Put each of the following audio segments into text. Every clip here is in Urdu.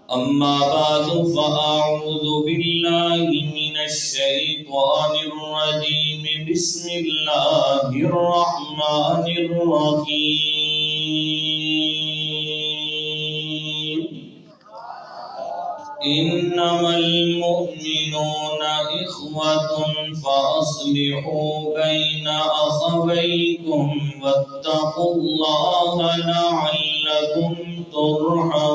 أما بعد فأعوذ بالله من الشيطان الرجيم بسم الله الرحمن الرحيم إنما المؤمنون إخوة فأصلحوا بين أخويكم واتقوا الله لعلكم ترحمون.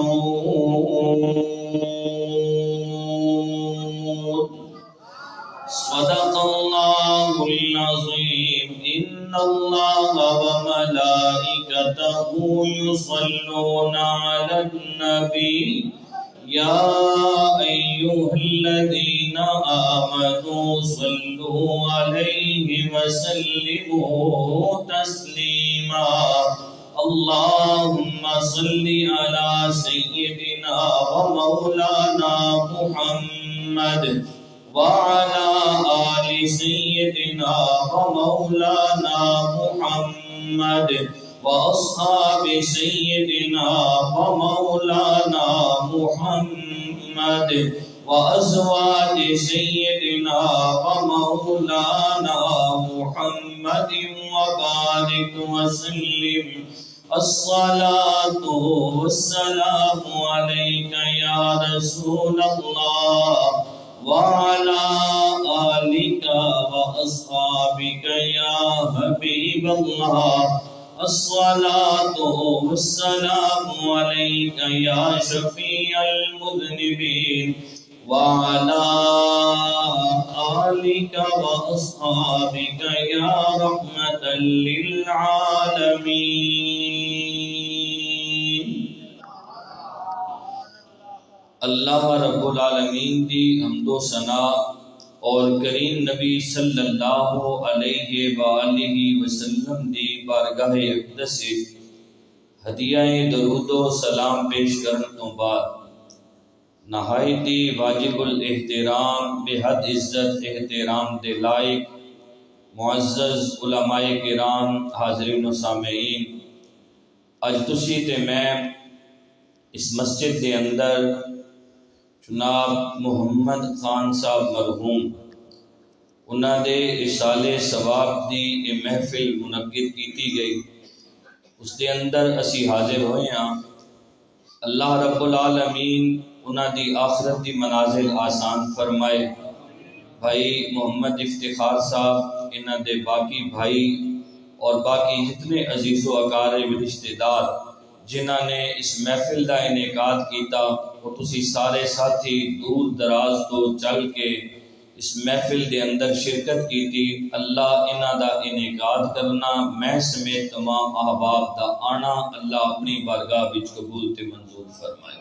صدق الله العظيم. إن الله وملائكته يصلون على النبي يا أيها الذين آمنوا صلوا عليه وسلموا تسليما. اللهم صل على سيدنا ومولانا محمد وعلى آل سيدنا ومولانا محمد وأصحاب سيدنا ومولانا محمد وأزواج سيدنا ومولانا محمد وبارك وسلم. الصلاة والسلام عليك يا رسول الله وعلى آلك وأصحابك يا حبيب الله. الصلاة والسلام عليك يا شفيع المذنبين وعلى آلك وأصحابك يا رحمة للعالمين. اللہ رب العالمین دی حمد و ثنا اور کریم نبی صلی اللہ علیہ وآلہ وسلم دی بارگاہ اقدس ہدیہ درود و سلام پیش کرنے تو بعد نہایتی واجب الاحترام بحد عزت احترام دے لائق معزز علماء کرام حاضرین و سامعین، اج تسی تے میں اس مسجد دے اندر جناب محمد خان صاحب مرحوم انہاں دے ارسال ثواب دی یہ محفل منعقد کیتی گئی، اس دے اندر اسی حاضر ہوئے ہاں۔ اللہ رب العالمین انہاں دی آخرت دی منازل آسان فرمائے۔ بھائی محمد افتخار صاحب، انہاں دے باقی بھائی اور باقی جتنے عزیز و اقارب رشتہ دار جنہاں نے اس محفل دا انعقاد کیتا، وہ تسی سارے ساتھی دور دراز تو چل کے اس محفل دے اندر شرکت کیتی، اللہ انہاں دا انعقاد کرنا، میں سمیت تمام احباب دا آنا اللہ اپنی بارگاہ وچ قبول تے منظور فرمائے۔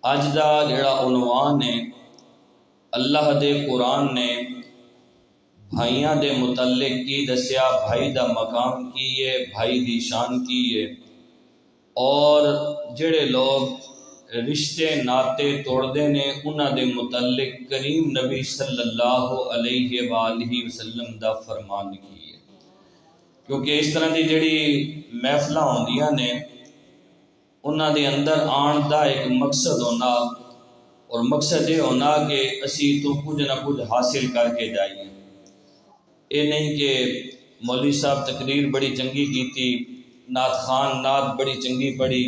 اج دا جڑا عنوان ہے، اللہ دے قرآن نے بھائیاں دے متعلق کی دسیا، بھائی دا مقام کی ہے، بھائی دی شان کی ہے، اور جڑے لوگ رشتے ناتے توڑدے نے انہاں دے متعلق کریم نبی صلی اللہ علیہ وآلہ وسلم دا فرمان کی ہے۔ کیونکہ اس طرح دی جڑی محفلاں ہوندیاں نے انہاں دے اندر آن دا ایک مقصد ہونا، اور مقصد یہ ہونا کہ اسی تو کچھ نہ کچھ حاصل کر کے جائیے۔ یہ نہیں کہ مولوی صاحب تقریر بڑی چنگی کی تھی، نعت خان نعت بڑی چنگی پڑھی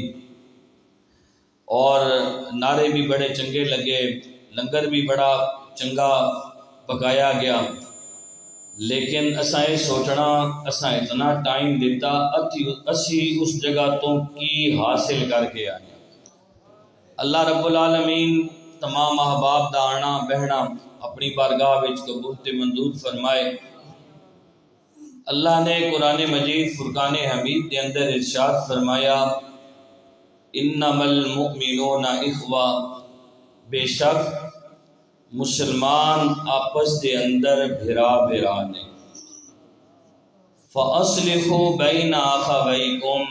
اور نعرے بھی بڑے چنگے لگے، لنگر بھی بڑا چنگا پکایا گیا، لیکن اساں یہ سوچنا اساں اتنا ٹائم دیتا اسی اس جگہ تو کی حاصل کر کے آئے۔ اللہ رب العالمین تمام احباب دا آنا بہنا اپنی بارگاہ وچ قبول تے منظور فرمائے۔ اللہ نے قرآن مجید فرقان حمید کے اندر ارشاد فرمایا، انما المؤمنون اخوہ، بے شک مسلمان آپس دے اندر بھرا بھرا نے۔ فَأَصْلِحُوا بَيْنَ أَخَوَيْكُمْ،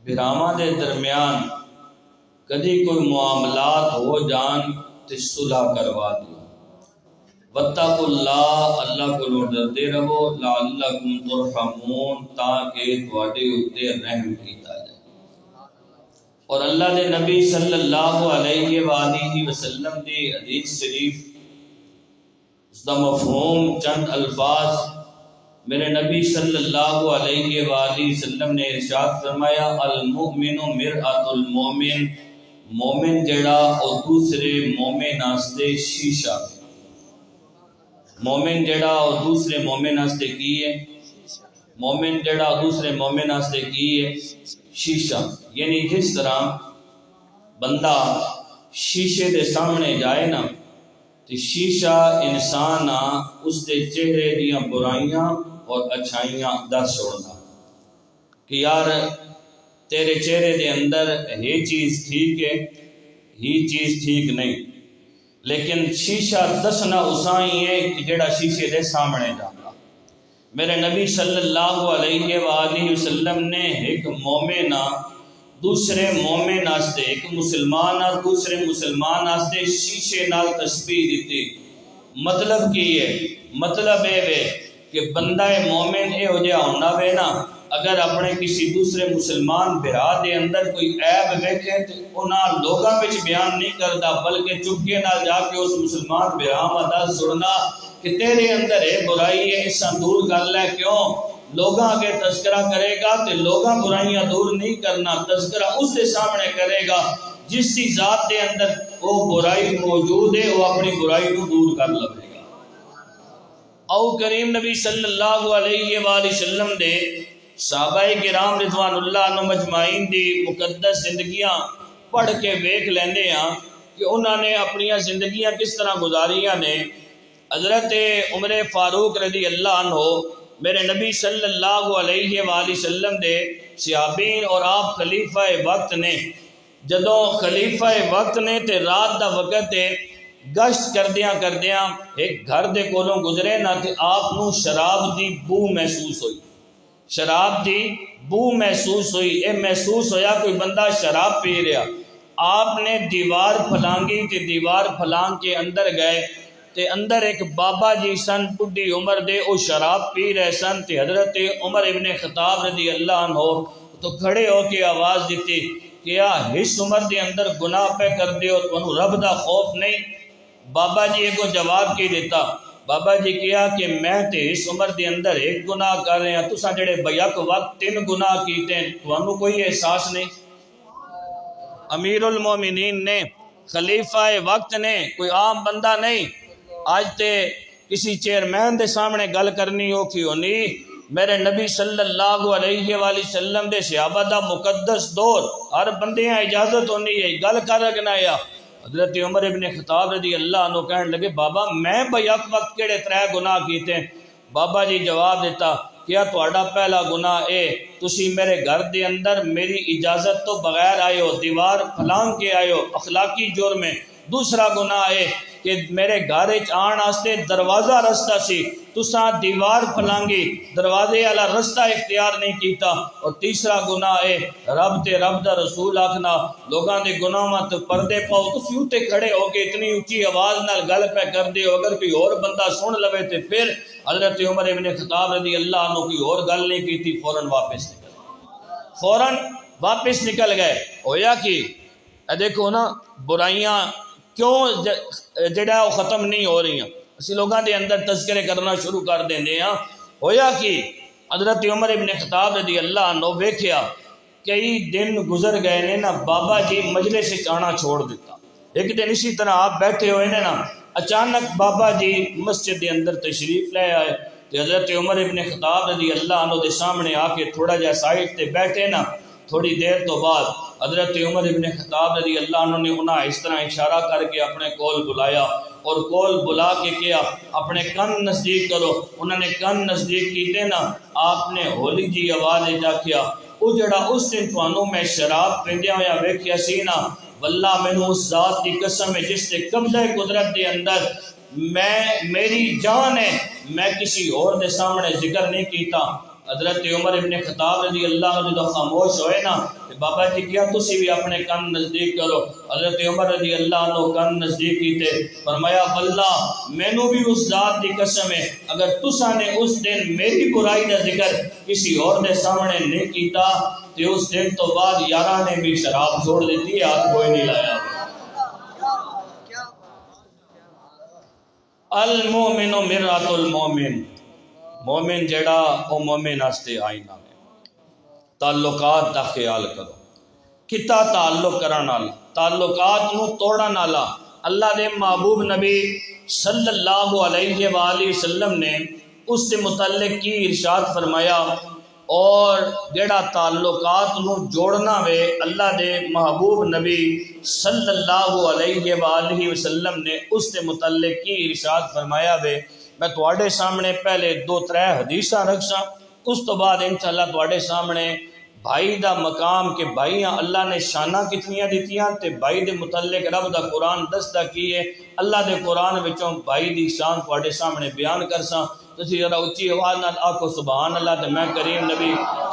بھراواں دے درمیان کدی کوئی معاملات ہو جان تے صلح کروا دو۔ وَاتَّقُوا اللَّهَ، اللہ کو ڈردے رہو، لَعَلَّكُمْ تُرْحَمُونَ، تاکہ تواڈے اوتے رحم کیتا جائے۔ اور اللہ دے نبی صلی اللہ علیہ وآلہ وسلم دی حدیث شریف اس دا مفہوم چند الفاظ میرے نبی صلی اللہ علیہ وآلہ وسلم نے ارشاد فرمایا المؤمن مرآت المؤمن، مومن جڑا اور دوسرے مومن واسطے شیشہ، مومن جڑا اور دوسرے مومن واسطے کی ہے، مومن جڑا دوسرے مومن واسطے کی ہے شیشہ، یعنی جس طرح بندہ شیشے دے سامنے جائے نا تو شیشہ انسان اس دے چہرے دیاں برائیاں اور اچھائیاں دس چھوڑنا کہ یار تیرے چہرے دے اندر یہ چیز ٹھیک ہے، یہ چیز ٹھیک نہیں، لیکن شیشہ دسنا اسائی ہے کہ جڑا شیشے دے سامنے جانا۔ میرے نبی صلی اللہ علیہ وآلہ وسلم نے ایک مومن دوسرے مومن واسطے، ایک مسلمان دوسرے مسلمان واسطے شیشے نال تشبیہ دیتی۔ مطلب کی ہے؟ مطلب ہے کہ بندہ مومن یہ ہو جا ہونا وے نا، اگر اپنے کسی دوسرے مسلمان بھرا دے اندر کوئی عیب ویکھے تو انہاں لوگاں وچ بیان نہیں کرتا، بلکہ چپکے نال جا کے اس مسلمان بھرا دس سننا کہ تیرے اندر ہے برائی ہے، اس سے دور کر لے۔ کیوں؟ لوگاں اگر تذکرہ کرے گا تو لوگاں برائیاں دور نہیں کرنا، تذکرہ اس کے سامنے کرے گا جس کی ذات دے اندر وہ برائی موجود ہے، وہ اپنی برائی کو دور کر لے گا۔ او کریم نبی صلی اللہ علیہ وآلہ وسلم دے صحابہ کرام رضوان اللہ عنہ مجمعین دی مقدس زندگیاں پڑھ کے ویکھ لیندے ہیں کہ انہوں نے اپنی زندگیاں کس طرح گزاریاں نے۔ حضرت عمر فاروق رضی اللہ عنہ میرے نبی صلی اللہ علیہ وآلہ وسلم دے صحابین اور آپ خلیفہ وقت نے، جدوں خلیفہ وقت نے تے رات دا وقت گشت کردیاں ایک گھر دے کولوں گزرے نہ تے آپ نو شراب دی بو محسوس ہوئی، شراب دی بو محسوس ہوئی، اے محسوس ہویا کوئی بندہ شراب پی رہا۔ آپ نے دیوار پھلانگی تے دیوار پھلانگ کے اندر گئے تے اندر ایک بابا جی سن بڈھی عمر دے، او شراب پی رہے سن تے حضرت عمر ابن خطاب رضی اللہ عنہ تو کھڑے ہو کے آواز دیتی کہ یا اس عمر دے اندر گناہ پہ کر دیو تو رب دا خوف نہیں؟ بابا جی کو جواب کی دیتا، بابا جی کیا کہ میں تے اس عمر دے اندر ایک گناہ کر رہے ہیں، تساں جڑے بیک وقت 3 گناہ کیتے ہیں، تانوں کوئی احساس نہیں؟ امیر المومنین نے، خلیفہ وقت نے، کوئی عام بندہ نہیں۔ آج تے کسی چیئرمین دے سامنے گل کرنی ہو کی ہونی، میرے نبی صلی اللہ علیہ وآلہ وسلم دے صحابہ دا مقدس دور، ہر بندے ہیں اجازت ہونی ہے گل کر رکھنا ہے۔ حضرت عمر ابن خطاب رضی اللہ عنہ کہنے لگے بابا میں بیک وقت کیڑے 3 گناہ کیتے ہیں؟ بابا جی جواب دیتا کیا تہاڈا پہلا گناہ اے تسی میرے گھر دے اندر میری اجازت تو بغیر آئے ہو، دیوار پھلانگ کے آئے ہو، اخلاقی جرم ہے۔ دوسرا گناہ ہے کہ میرے گھر آن واسطے دروازہ رستہ سی، تساں دیوار پھلانگی، دروازے والا رستہ اختیار نہیں کیتا۔ اور تیسرا گناہ ہے رب تے رب دا رسول آکھنا، لوگاں دے گناہاں تے پردے پاؤ، تسی اوتے کھڑے ہو کے اتنی اونچی آواز نال گل پہ کر دے ہو، اگر کوئی اور بندہ سن لوے تے پھر حضرت عمر ابن خطاب رضی اللہ عنہ کوئی اور گل نہیں کیتی، فوراً واپس نکل گئے۔ ہویا کہ دیکھو نا برائیاں کیوں جڑا وہ ختم نہیں ہو رہی ہیں، اسی لوگاں دے اندر تذکرے کرنا شروع کر دیندے ہیں۔ ہویا کہ حضرت عمر ابن خطاب رضی اللہ عنہ ویکھیا کئی دن گزر گئے نے نا، بابا جی مجلس سے آنا چھوڑ دیتا۔ ایک دن اسی طرح آپ بیٹھے ہوئے نے نا، اچانک بابا جی مسجد دے اندر تشریف لے آئے تے حضرت عمر ابن خطاب رضی اللہ عنہ دے سامنے آ کے تھوڑا جا سائڈ تے بیٹھے نا، تھوڑی دیر تو بعد حضرت عمر ابن خطاب رضی اللہ عنہ نے انہیں اس طرح اشارہ کر کے اپنے کول بلایا اور کول بلا کے کیا اپنے کن نزدیک کرو۔ انہوں نے کن نزدیک کیتے نا، آپ نے ہولی جی آواز ادا کیا وہ جڑا اس دن تھانوں میں شراب پیندیا ہویا ویکھیا سی نا، واللہ مینوں اس ذات کی قسم ہے جس نے قبضہ قدرت دے اندر میری جان ہے، میں کسی اور دے سامنے ذکر نہیں کیتا۔ حضرت عمر ابن خطاب رضی اللہ عنہ جو خاموش ہوئے نا، بابا جی کیا تسی بھی اپنے کن نزدیک کرو۔ حضرت عمر رضی اللہ عنہ کن نزدیک کیتے، فرمایا واللہ مینوں بھی اس ذات دی قسم ہے اگر تساں نے اس دن میری برائی کا ذکر کسی اور دے سامنے نہیں کیتا تے اس دن تو بعد یارہ نے بھی شراب چھوڑ دیتی ہے، ہاتھ کوئی نہیں لایا۔ المومن مرآت المومن، مومن جڑا او مومن واسطے آئینہ ہے۔ تعلقات دا خیال کرو، کتا تعلق کرن والا، تعلقات نو توڑن والا اللہ دے محبوب نبی صلی اللہ علیہ وآلہ وسلم نے اس سے متعلق کی ارشاد فرمایا، اور جڑا تعلقات نو جوڑنا وے اللہ دے محبوب نبی صلی اللہ علیہ وآلہ وسلم نے اس سے متعلق کی ارشاد فرمایا وے۔ میں تواڈے سامنے پہلے 2-3 حدیثاں رکھساں، اس تو بعد انشاءاللہ تواڈے سامنے بھائی دا مقام کہ بھائیاں اللہ نے شانہ کتنیاں دیتیاں تے بھائی دے متعلق رب دا قرآن دسدا کی ہے، اللہ دے قرآن وچوں بھائی دی شان تواڈے سامنے بیان کرساں۔ تسی ذرا اچھی آواز نال آکھو سبحان اللہ، تے میں کریم نبی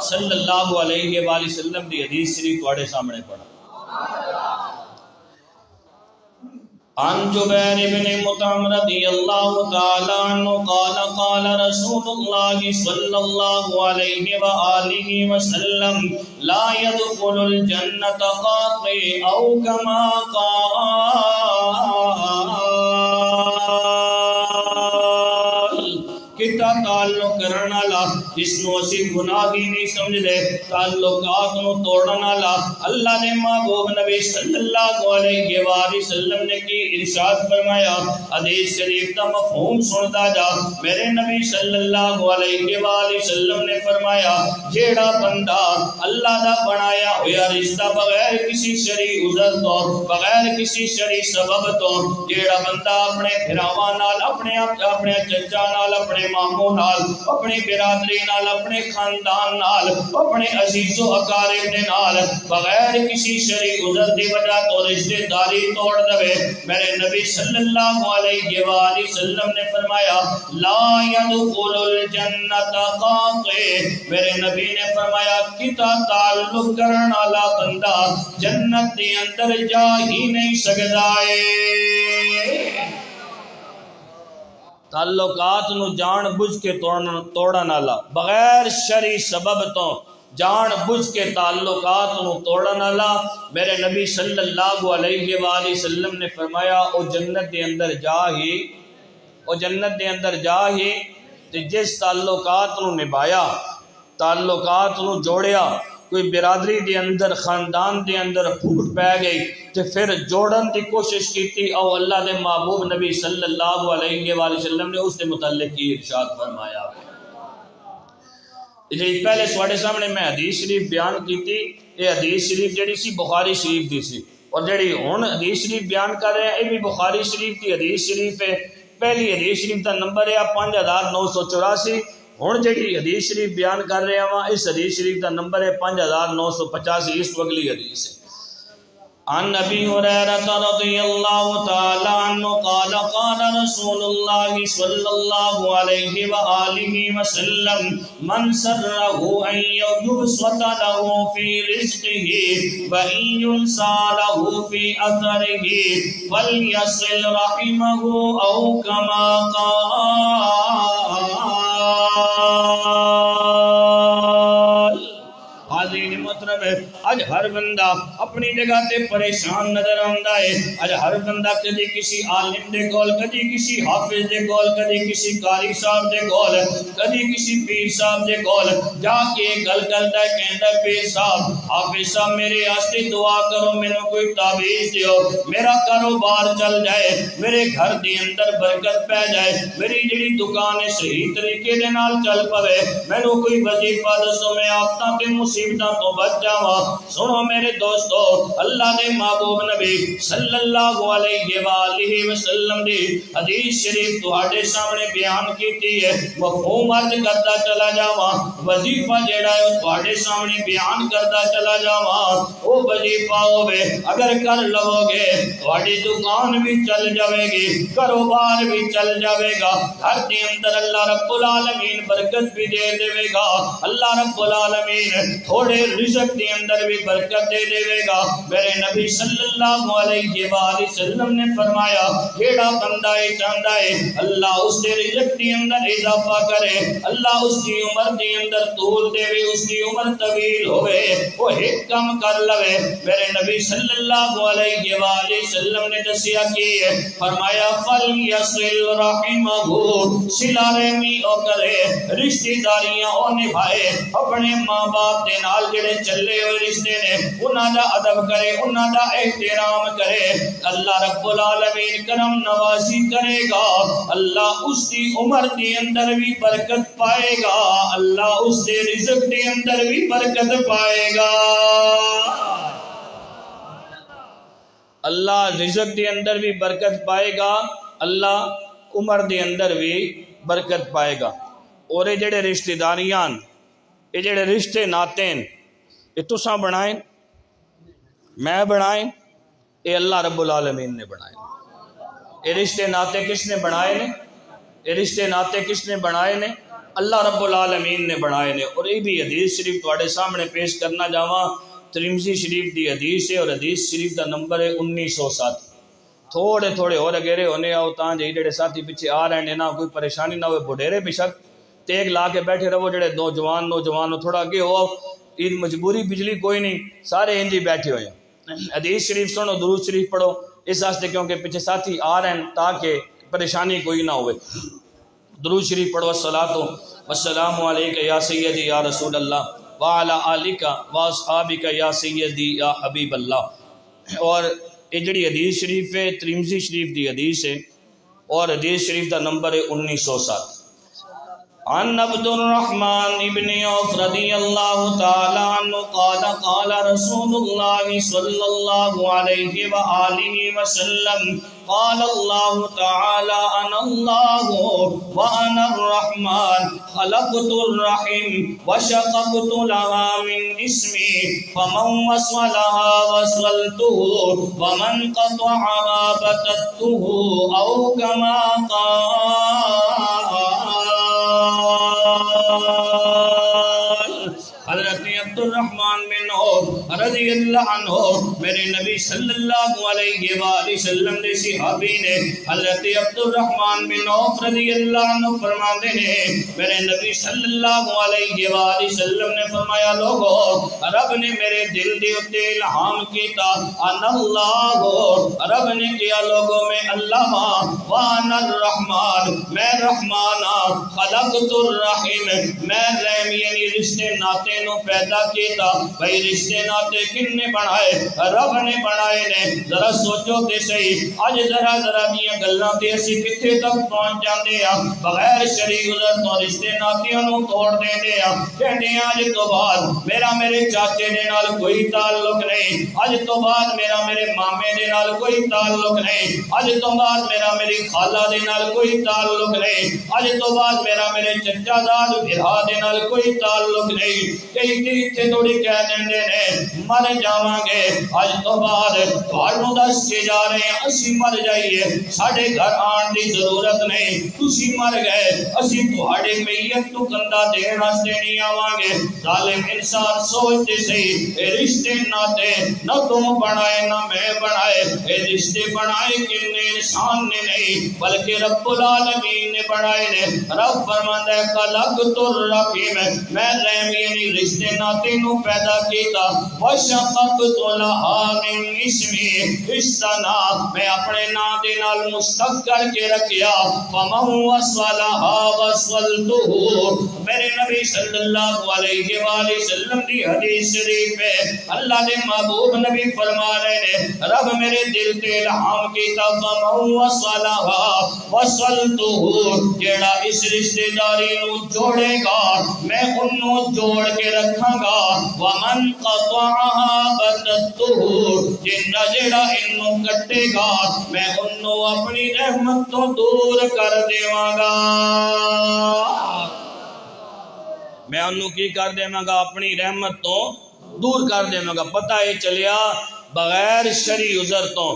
صلی اللہ علیہ وآلہ وسلم دی حدیث شریف تواڈے سامنے پڑھا۔ عن جبیر بن مطعم رضی اللہ تعالی عنہ قال قال رسول اللہ صلی اللہ علیہ وآلہ وسلم لا يدخل الجنة قاطع او کما قال، کتا تعلق کرنا والا جس نو اسی گناہ دی نہیں سمجھ دے، تعلقات نو توڑن والا اللہ نے محبوب نبی صلی اللہ علیہ وآلہ وسلم نے کی ارشاد فرمایا۔ حدیث شریف کا مفہوم سنتا جا، میرے نبی صلی اللہ علیہ وآلہ وسلم نے فرمایا جیڑا بندہ اللہ دا بنایا ہویا رشتہ بغیر کسی شرعی عذر تو، بغیر کسی شرعی سبب تو، جیڑا بندہ اپنے بھراواں نال، اپنے چچا نال، اپنے ماموں نال، اپنی برادری نال، اپنے خاندان نال، اپنے عزیز و اقارب دے نال بغیر کسی شرعی عذر دی وجہ تو رشتہ داری توڑ دے، میرے نبی صلی اللہ علیہ وآلہ وسلم نے فرمایا لا يدخل الجنت قاطع، میرے نبی نے فرمایا کتا تعلق کرن والا بندہ جنت دے اندر جا ہی نہیں سکدا ہے۔ تعلقات نو جان بجھ کے توڑن والا، بغیر شرعی سبب تو جان بجھ کے تعلقات نو توڑن والا، میرے نبی صلی اللہ علیہ وآلہ وسلم نے فرمایا او جنت دے اندر جا ہی تے جس تعلقات نو نبھایا، تعلقات نو جوڑیا، کوئی برادری دے اندر، خاندان دے اندر پھوٹ پہ گئی تے پھر جوڑن دی کوشش کیتی، او اللہ دے محبوب نبی صلی اللہ علیہ وآلہ وسلم نے اس سے متعلق کی ارشاد فرمایا۔ پہلے سواڑے سامنے میں حدیث شریف بیان کیتی، یہ حدیث شریف جڑی سی بخاری شریف دی سی، اور جڑی ہن حدیث شریف بیان کر رہے ہیں یہ بھی بخاری شریف کی حدیث شریف ہے۔ پہلی حدیث شریف کا نمبر ہے 5984، ہن جڑی حدیث شریف بیان کر رہے ہیں اس حدیث شریف کا نمبر ہے 5985، اس کو اگلی حدیث ہے۔ عن ابی ہریرہ رضی اللہ تعالی عنہ قال قال رسول اللہ صلی اللہ علیہ وآلہ وسلم من سرہ ان یبسط له فی رزقہ وان ینسى له فی اثرہ فلیصل رحمہ او کما قال۔ حاضرین محترم ہے، آج ہر بندہ اپنی جگہ تے پریشان نظر آندا ہے۔ آج ہر بندہ کدی کسی عالم دے کول، کدی کسی حافظ دے کول، کدی کسی قاری صاحب دے کول، کدی کسی پیر صاحب دے کول جا کے گل کردا ہے، کہندا پیر صاحب، حافظ صاحب میرے واسطے دعا کرو، مینوں کوئی تعویذ دیو، میرا کاروبار چل جائے، میرے گھر دے اندر برکت پہ جائے، میری جڑی دکان ہے صحیح طریقے دے نال چل پوے، مینوں کوئی وظیفہ دسو، میں آفتاں تے مصیبتاں تو بچ جاواں۔ سنو میرے دوستو، اللہ نے محبوب نبی صلی اللہ علیہ وآلہ وسلم دی حدیث شریف تہاڈے سامنے بیان کیتی ہے، مفہوم عرض کرتا چلا جاواں، وظیفہ جیڑا ہے تہاڈے سامنے بیان کرتا چلا جاواں۔ او وظیفہ ہوے اگر کر لو گے تہاڈی دکان بھی چل جاوے گی، کاروبار بھی چل جاوے گا، گھر دے اندر اللہ رب العالمین برکت بھی دے دے گا، اللہ رب العالمین تھوڑے رزق دے اندر بھی برکت دے دے گا۔ میرے نبی صلی اللہ علیہ وآلہ وسلم نے فرمایا کیڑا بندہ چاہتا ہے اللہ اس کے رزق کے اندر اضافہ کرے، اللہ اس کی عمر کے اندر طول دے، اس کی عمر طویل ہوئے، وہ ایک کم کر لوے۔ میرے نبی صلی اللہ علیہ وآلہ وسلم نے دسیا کی فرمایا فَلْيَصِلْ رَحِمَهُ، صلہ رحمی او کرے، رشتہ داریاں او نبھائے، اپنے ماں باپ دے نال جڑے چلے ہوئے رشتے نے انہاں دا ادب کرے، انہاں دا احترام کرے، اللہ رب العالمین کرم نوازی کرے گا، اللہ اس کی عمر کے اندر بھی برکت پائے گا، اللہ اس کے رزق کے اندر بھی برکت پائے گا، اللہ رزق کے اندر بھی برکت پائے گا، اللہ عمر دے اندر بھی برکت پائے گا۔ اور یہ جڑے رشتہ داریاں یہ جڑے رشتے ناتے ہیں یہ تساں بنائیں، میں بنائیں، یہ اللہ رب العالمین نے بنائے۔ یہ رشتے ناتے کس نے بنائے نے؟ یہ رشتے ناتے کس نے بنائے نے؟ اللہ رب العالمین نے بنائے نے۔ اور یہ بھی حدیث شریف تواڈے سامنے پیش کرنا جاواں، ترمذی شریف دی حدیث ہے اور حدیث شریف دا نمبر ہے 1907۔ تھوڑے تھوڑے اور اگیرے ہونے آؤ تاں جڑے ساتھی پیچھے آ رہے ہیں نا کوئی پریشانی نہ ہوئے، بڈھیرے بے شک تیگ لا کے بیٹھے رہو، جڑے نوجوان تھوڑا اگے ہو، عید مجبوری بجلی کوئی نہیں، سارے انجی بیٹھے ہوئے ہیں۔ حدیث شریف سنو، درود شریف پڑھو، اس واسطے کیونکہ پیچھے ساتھی آ رہے ہیں تاکہ پریشانی کوئی نہ ہوئے۔ درود شریف پڑھو، الصلاۃ والسلام علیک یا سیدی یا رسول اللہ وعلی آلک واصحابک یا سیدی یا حبیب اللہ۔ اور یہ جڑی حدیث شریف ہے ترمذی شریف دی حدیث ہے اور حدیث شریف دا نمبر ہے 1907۔ عن عبد الرحمن ابن عوف رضی اللہ تعالی عنہ قال قال رسول اللہ صلی اللہ علیہ وآلہ وسلم قال اللہ تعالی انا اللہ وانا الرحمن خلقت الرحم وشققت لها من اسمی فمن وصلها وصلته ومن قطعها بتته او كما قال۔ حضرت عبد الرحمن بن عوف رضی اللہ عنہ میرے نبی صلی اللہ علیہ وآلہ وسلم نے صحابی نے حضرت عبد الرحمن بن عوف رضی اللہ عنہ فرماتے ہیں میرے نبی صلی اللہ علیہ وآلہ وسلم نے فرمایا لوگو رب نے میرے دل دے اتے الہام کیتا انا اللہ، رب نے کیا لوگوں میں اللہ وانا الرحمن، میں رحمان خلقت الرحم، میں رحم یعنی رشتے ناتے نو پیدا کیتا۔ بھائی رشتے ناتے کن نے بنائے؟ رب نے بنائے نے۔ ذرا سوچو تے صحیح اج ذرا دیاں گلاں تے اسی کتھے تک پہنچ جاندے ہاں، بغیر شرعی عذر تو رشتے ناتیاں نو توڑ دیندے ہاں، کہندے ہاں اج تو بعد میرے چاچے دے نال کوئی تعلق نہیں، اج تو بعد میرے مامے دے نال کوئی تعلق نہیں، اج تو بعد میری خالہ دے نال کوئی تعلق نہیں، اج تو بعد میرے چچا داد بھرا دے نال کوئی تعلق نہیں۔ کئی اتنے تھوڑی کہہ دیں نے مر جاواں گے، اج تو بعد تھانوں دس کے جا رہے ہیں اسی مر جائیے، ساڈے گھر آن دی ضرورت نہیں، تسی مر گئے اسی تہاڈے میت تو کندھا دین واسطے نہیں آواں گے۔ ظالم انسان سوچتے صحیح اے رشتے ناتے نہ تم بنائے نہ میں بنائے، اے رشتے بنائے کن نے؟ انسان نے نہیں بلکہ رب العالمین نے بنائے نے۔ رب فرماتا ہے خلقت الرحم، میں رحم یعنی رشتے ناتے نو پیدا کیتا، وشققت لها من اسمی، اس دا نام میں اپنے نام دے نال مشتق کر کے رکھیا، فمن وصلها وصلته، میرے نبی صلی اللہ علیہ وآلہ وسلم دی حدیث شریف ہے، اللہ دے محبوب نبی فرما رہے نے رب میرے دل تے الہام کیتا، فمن وصلها وصلته، جیڑا اس رشتے داری نو جوڑے گا میں انہوں جوڑ کے رکھاں گا، ومن قطعها بتته، جیڑا انہوں کٹے گا میں انہوں اپنی رحمت تو دور کر دیواں گا، میں انہوں کی کر دیواں گا؟ اپنی رحمت تو دور کر دیواں گا۔ پتہ یہ چلیا بغیر شرعی عذر تو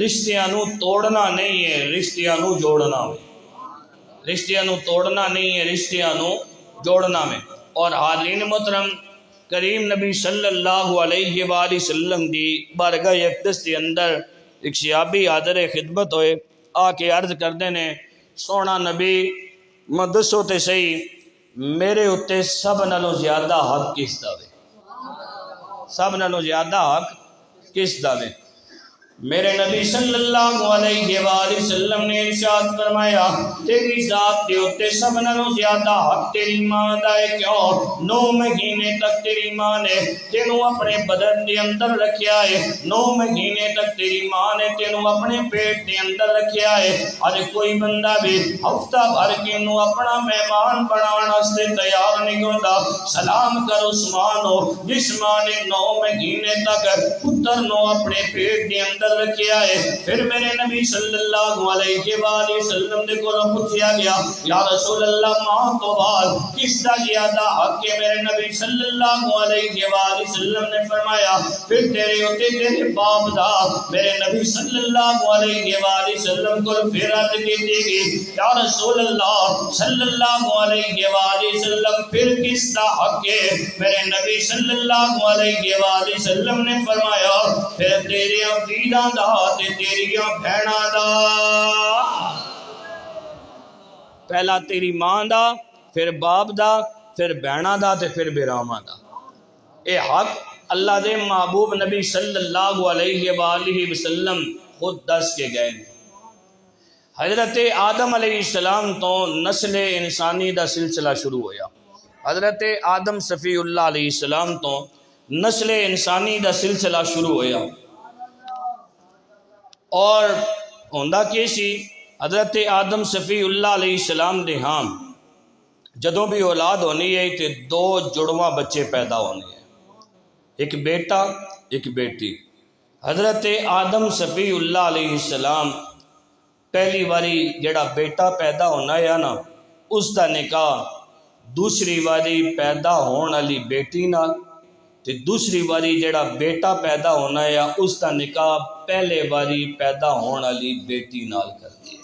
رشتیاں نو توڑنا نہیں ہے، رشتیاں نو جوڑنا ہے، رشتیاں نو توڑنا نہیں ہے، رشتیاں نو جوڑنا میں۔ اور حاضرین محترم کریم نبی صلی اللہ علیہ وآلہ وسلم دی بارگاہ اقدس دے اندر ایک صحابی حاضر خدمت ہوئے، آ کے عرض کردے نے سونا نبی میں دسو تے صحیح میرے اتے سب نالوں زیادہ حق کس دا وے؟ سب نالوں زیادہ حق کس دا وے؟ میرے نبی صلی اللہ علیہ وآلہ وسلم نے ارشاد فرمایا تیری ذات دے اتے سب نالوں زیادہ حق تیری ماں دا ہے۔ کیوں؟ 9 مہینے تک تیری ماں نے تینوں اپنے بدن دے اندر رکھیا ہے، 9 مہینے تک تیری ماں نے تینوں اپنے پیٹ دے اندر رکھیا ہے۔ اج کوئی بندہ بھی ہفتہ بھر کے نو اپنا مہمان بنان واسطے تیار نہیں ہوندا، سلام کرو عثمان ہو جس ماں نے 9 مہینے تک پتر نو اپنے پیٹ دے اندر رکھیا ہے۔ پھر میرے نبی صلی اللہ علیہ وآلہ وسلم دے کولوں پوچھیا گیا یا رسول اللہ ماں تو بعد کس دا زیادہ حق ہے؟ میرے نبی صلی اللہ علیہ وآلہ وسلم نے فرمایا پھر تیرے ہوتے تیرے باپ دا۔ میرے نبی صلی اللہ علیہ وآلہ وسلم کو پھر عرض کیتی گئی یا رسول اللہ صلی اللہ علیہ وآلہ وسلم پھر کس دا حق ہے؟ میرے نبی صلی اللہ علیہ وآلہ وسلم نے فرمایا پھر تیرے عقیدہ دا تے تیریاں بہناں دا۔ پہلا تیری ماں دا، پھر باپ دا، پھر بہناں دا تے پھر براواں دا۔ اے حق اللہ دے محبوب نبی صلی اللہ علیہ وآلہ وسلم خود دس کے گئے۔ حضرت آدم علیہ السلام تو نسل انسانی دا سلسلہ شروع ہویا۔ حضرت آدم صفی اللہ علیہ السلام تو نسل انسانی دا سلسلہ شروع ہویا، اور ہوندا کی سی حضرت آدم صفی اللہ علیہ السلام دے ہاں جدوں بھی اولاد ہونی ہے تے 2 جڑواں بچے پیدا ہونے ہیں، ایک بیٹا ایک بیٹی۔ حضرت آدم صفی اللہ علیہ السلام پہلی باری جڑا بیٹا پیدا ہونا ہے نا اس دا نکاح دوسری باری پیدا ہون والی بیٹی نال، تے دوسری باری جڑا بیٹا پیدا ہونا ہے اس دا نکاح پہلے باری پیدا ہون والی بیٹی نال کرتی ہے۔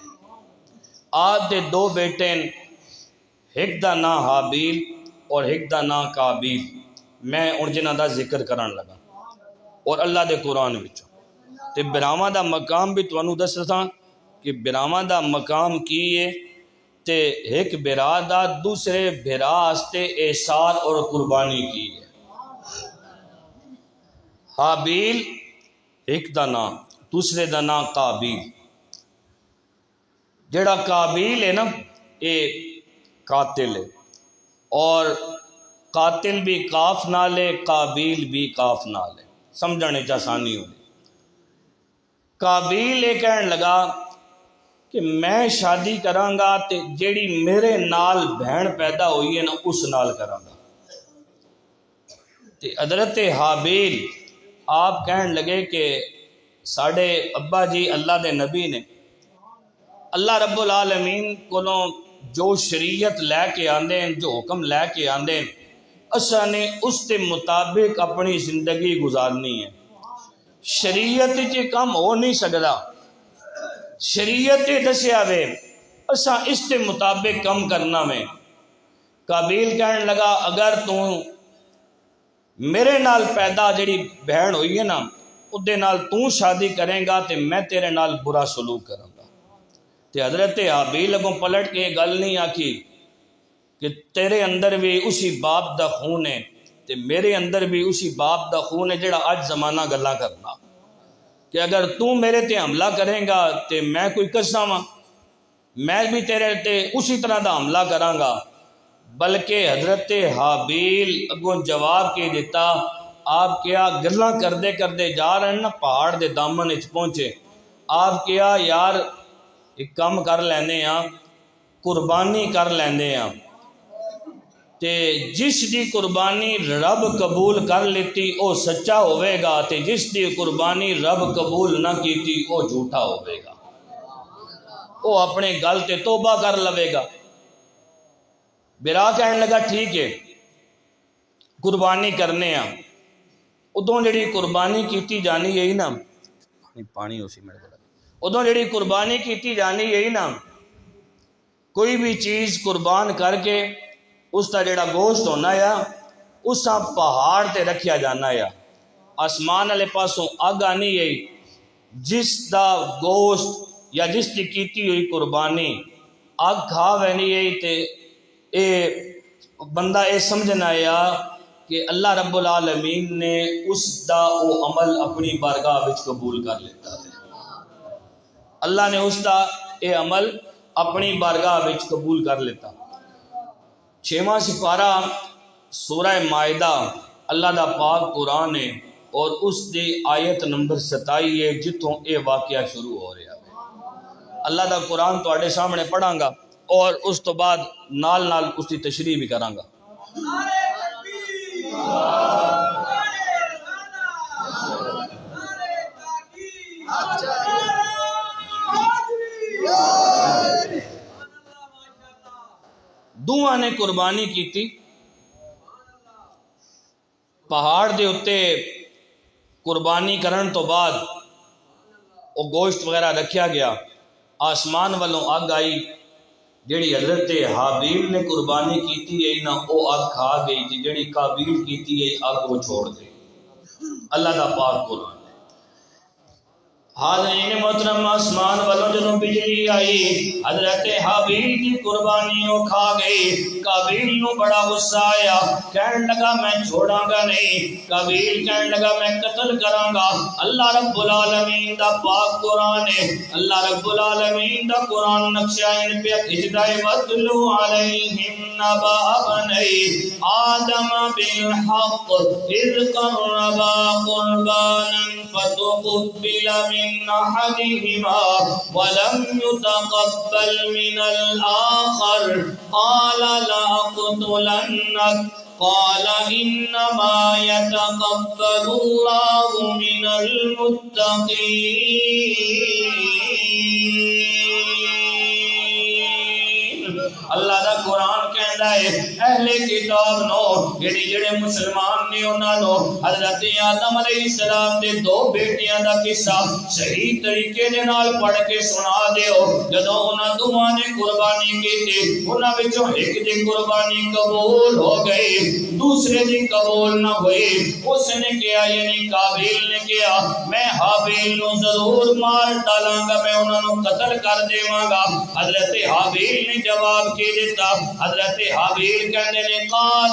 آج دے 2 بیٹے، ایک دا نام حابیل اور ایک دا نام قابیل، میں ان جنہاں دا ذکر کرن لگا اور اللہ دے قرآن وچوں تے براواں دا مقام بھی تانوں دساں کہ براواں دا مقام کی ہے تے ایک برا دا دوسرے برا واسطے احسان اور قربانی کی ہے۔ حابیل ایک دا نام، دوسرے دا نام قابیل۔ جڑا قابیل ہے نا یہ قاتل ہے، اور قاتل بھی قاف نال ہے، قابیل بھی قاف نال ہے، سمجھنے چ آسانی ہوئی۔ قابیل یہ کہن لگا کہ میں شادی کراں گا تے جیڑی میرے نال بہن پیدا ہوئی ہے نا اس نال کراں گا۔ تے حضرت حابیل آپ کہن لگے کہ ساڑھے ابا جی اللہ دے نبی نے اللہ رب العالمین کولوں جو شریعت لے کے آندے ہیں، جو حکم لے کے آندے ہیں، اساں نے اس کے مطابق اپنی زندگی گزارنی ہے۔ شریعت چ کم ہو نہیں سکتا، شریعت دسیا وے اساں اس کے مطابق کم کرنا میں۔ قابیل کہن لگا اگر تو میرے نال پیدا جڑی بہن ہوئی ہے نا اودے نال تو شادی کریں گا تے میں تیرے نال برا سلوک کروں گا۔ تے حضرت حابیل اگوں پلٹ کے گل نہیں آکھی کہ تیرے اندر بھی اسی باپ دا خون ہے تے میرے اندر بھی اسی باپ دا خون ہے جڑا اج زمانہ گلاں کرنا، کہ اگر تو میرے تے حملہ کریں گا تے میں کوئی کساں واں، میں بھی تیرے تے اسی طرح دا حملہ کراں گا۔ بلکہ حضرت حابیل اگوں جواب کے دیتا، آپ کیا گلاں کردے کردے جا رہے ہیں نا پہاڑ دے دامن وچ پہنچے، آپ کیا یار ایک کم کر لینے ہاں، قربانی کر لینے ہاں، تے جس دی قربانی رب قبول کر لیتی او سچا ہوئے گا تے جس دی قربانی رب قبول نہ کیتی او جھوٹا ہوئے گا، او اپنے گل تے توبہ کر لوے گا۔ برا کہنے لگا ٹھیک ہے قربانی کرنے ہاں، ادوں جڑی قربانی کیتی جانی ہے نا پانی اسی میرے ادوں جڑی قربانی کیتی جانی ہے نا، کوئی بھی چیز قربان کر کے اس کا جڑا گوشت ہونا ہے اساں پہاڑ تے رکھیا جانا ہے، آسمان والے پاسوں اگ آنی ہے، جس دا گوشت یا جس کی کیتی ہوئی قربانی اگ کھا وینی ہے تے اے بندہ اے سمجھنا ہے کہ اللہ رب العالمین نے اس دا وہ عمل اپنی بارگاہ وچ قبول کر لیتا ہے، اللہ نے اس دا اے عمل اپنی بارگاہ وچ قبول کر لیتا۔ 6واں سپارہ سورہ مائدہ اللہ دا پاک قرآن ہے اور اس دی آیت نمبر 27 ہے جتوں اے واقعہ شروع ہو رہا ہے۔ اللہ دا قرآن تواڈے سامنے پڑھاں گا اور اس تو بعد نال نال اس کی تشریح بھی کراں گا۔ دوہاں نے قربانی کیتی، پہاڑ دے اتے قربانی کرن تو بعد وہ گوشت وغیرہ رکھیا گیا، آسمان والوں اگ آئی، جیڑی حضرت حابیل نے قربانی کیتی ہے نا وہ اگ کھا گئی تھی، جیڑی قابیل کیتی ہے اگ وہ چھوڑ گئی۔ اللہ دا پاک قرآن۔ حاضرین محترم، آسمان والوں جدوں بجلی آئی، حضرت حابیل کی قربانی وہ کھا گئی، قابیل نو بڑا غصہ آیا، کہنے لگا میں چھوڑاں گا نہیں، قابیل کہنے لگا میں قتل کراں گا۔ اللہ رب العالمین دا پاک قرآن ہے، اللہ رب العالمین دا قرآن نقشہ ان پہ کھچتا ہے، وَاتْلُ عَلَيْهِمْ نَبَأَ ابْنَيْ آدَمَ بِالْحَقِّ إِذْ قَرَّبَا قُرْبَانًا فَتُقُبِّلَ مِنْ أحدهما ولم يتقبل من الآخر قال لأقتلنك قال إنما يتقبل الله من المتقين۔ اللہ دا قرآن کہندا ہے اہل کتاب نو جڑے مسلمان نے انہاں نو حضرت آدم علیہ السلام دے دو بیٹیاں دا قصہ صحیح طریقے دے نال پڑھ کے سنا دیو۔ جدوں انہاں دوواں نے قربانی کیتی، انہاں وچوں ایک دی قربانی قبول ہو گئی، دوسرے دی قبول نہ ہوئی۔ اس نے کہا یعنی قابیل نے کہا میں حابیل نو ضرور مار ڈالاں گا، میں انہاں نو قتل کر دیواں گا۔ حضرت حابیل نے جواب کی دیتا، حضرت حابیل کہنے نے قال